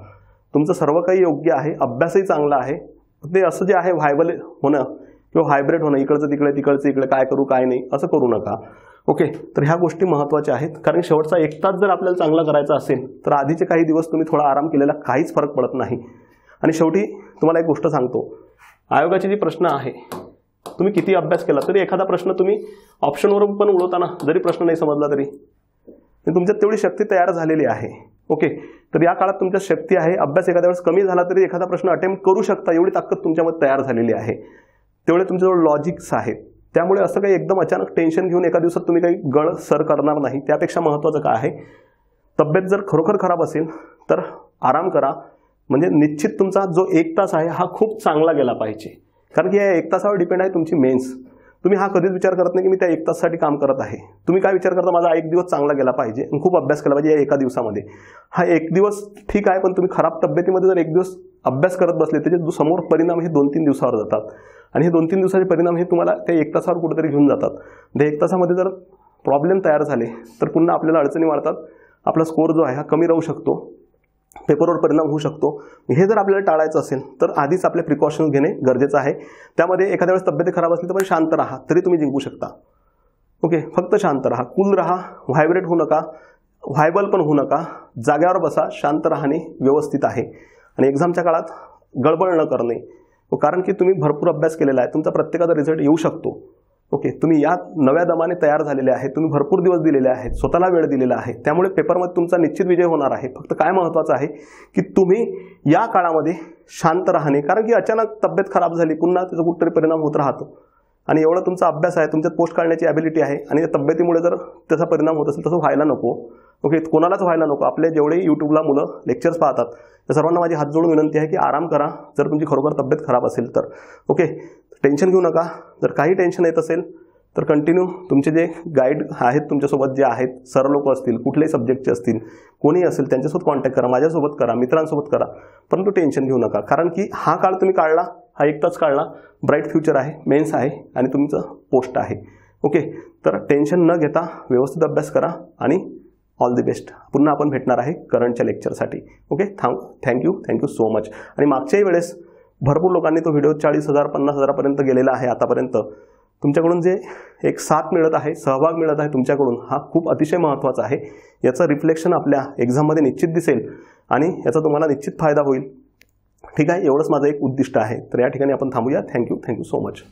तुमचं सर्व काही योग्य आहे, अभ्यासही चांगला आहे. ते असं जे आहे व्हायबल होणं किंवा व्हायब्रेट होणं, इकडचं तिकडे तिकडचं इकडे, काय करू काय नाही असं करू नका. ओके, तर ह्या गोष्टी महत्त्वाच्या आहेत, कारण शेवटचा 1 तास जर आपल्याला चांगला करायचा असेल तर आधीचे काही दिवस तुम्ही थोडा आराम केलेला काहीच फरक पडत नाही. आणि शेवटी तुम्हाला एक गोष्ट सांगतो, आयोगाचे जे प्रश्न आहे, तुम्ही किती अभ्यास केला तरी एखादा प्रश्न तुम्ही ऑप्शनवरून पण उडवताना जरी प्रश्न नाही समजला तरी तुमच्यात तेवढी शक्ती तयार झालेली आहे. ओके, तर या काळात तुमच्यात शक्ती आहे. अभ्यास एखाद्या वेळेस कमी झाला तरी एखादा प्रश्न अटेम्प्ट करू शकता, एवढी ताकद तुमच्यामध्ये तयार झालेली आहे. तेवढे तुमच्याजवळ लॉजिक्स आहेत. त्यामुळे असं काही एकदम अचानक टेन्शन घेऊन एका दिवसात तुम्ही काही गळ सर करणार नाही. त्यापेक्षा महत्त्वाचं काय आहे, तब्येत जर खरोखर खराब असेल तर आराम करा. म्हणजे निश्चित तुमचा जो 1 तास आहे हा खूप चांगला गेला पाहिजे, कारण की या 1 तासावर डिपेंड आहे तुमची मेन्स. तुम्ही हा कधीच विचार करत नाही की मी त्या 1 तासासाठी काम करत आहे. तुम्ही काय विचार करता, माझा 1 दिवस चांगला गेला पाहिजे, खूप अभ्यास केला पाहिजे या एका दिवसामध्ये. हा 1 दिवस ठीक आहे, पण तुम्ही खराब तब्येतीमध्ये जर 1 दिवस अभ्यास करत बसले, त्याचे जो समोर परिणाम हे 2-3 दिवसावर जातात, आणि हे 2-3 दिवसाचे परिणाम हे तुम्हाला त्या 1 तासावर कुठेतरी घेऊन जातात. त्या 1 तासामध्ये जर प्रॉब्लेम तयार झाले तर पुन्हा आपल्याला अडचणी वाढतात. आपला स्कोर जो आहे हा कमी राहू शकतो, पेपरवर परिणाम होऊ शकतो. हे जर आपल्याला टाळायचं असेल तर आधीच आपले प्रिकॉशन्स घेणे गरजेचं आहे. त्यामध्ये एखाद्या वेळेस तब्येत खराब असली तर पण शांत राहा, तरी तुम्ही जिंकू शकता. ओके, फक्त शांत राहा, कूल राहा, व्हायब्रेट होऊ नका, व्हायबल पण होऊ नका, जाग्यावर बसा. शांत राहणे व्यवस्थित आहे. आणि एक्झामच्या काळात गडबड न करणे, कारण की तुम्ही भरपूर अभ्यास केलेला आहे, तुमचा प्रत्येकाचा रिझल्ट येऊ शकतो. ओके, तुम्ही या नव्या दमाने तयार झालेले आहेत, तुम्ही भरपूर दिवस दिलेले आहेत, स्वतःला वेळ दिलेला आहे. त्यामुळे पेपरमध्ये तुमचा निश्चित विजय होणार आहे. फक्त काय महत्त्वाचं आहे की तुम्ही या काळामध्ये शांत राहणे, कारण की अचानक तब्येत खराब झाली, पुन्हा त्याचा कुठेतरी परिणाम होत राहतो. आणि एवढा तुमचा अभ्यास आहे, तुमच्यात पोस्ट काढण्याची ॲबिलिटी आहे, आणि त्या तब्येतीमुळे जर त्याचा परिणाम होत असेल तसं व्हायला नको. ओके, कोणालाच व्हायला नको. आपले जेवढे यूट्यूबला मुलं लेक्चर्स पाहतात त्या सर्वांना माझी हात जोडून विनंती आहे की आराम करा, जर तुमची खरोखर तब्येत खराब असेल तर. ओके, टेन्शन घेऊ नका. जर काही टेन्शन येत असेल तर कंटिन्यू तुमचे जे गाईड आहेत तुमच्यासोबत जे आहेत, सर लोक असतील, कुठल्याही सब्जेक्टचे असतील, कोणीही असेल त्यांच्यासोबत कॉन्टॅक्ट करा, माझ्यासोबत करा, मित्रांसोबत करा. परंतु टेन्शन घेऊ नका, कारण की हा काळ तुम्ही काढला, हा 1 तास काढला, ब्राईट फ्युचर आहे, मेन्स आहे आणि तुमचं पोस्ट आहे. ओके, तर टेन्शन न घेता व्यवस्थित अभ्यास करा आणि ऑल दी बेस्ट. पुन्हा आपण भेटणार आहे करंटच्या लेक्चरसाठी. Okay, thank you so much. आणि मागच्याही वेळेस भरपूर लोकांनी तो व्हिडिओ 40,000 50,000पर्यंत गेलेला आहे आतापर्यंत. तुमच्याकडून जे एक साथ मिळत आहे, सहभाग मिळत आहे तुमच्याकडून, हा खूप अतिशय महत्त्वाचा आहे. याचं रिफ्लेक्शन आपल्या एक्झाममध्ये निश्चित दिसेल आणि याचा तुम्हाला निश्चित फायदा होईल. ठीक आहे, एवढंच माझं एक उद्दिष्ट आहे. तर या ठिकाणी आपण थांबूया. Thank you so much.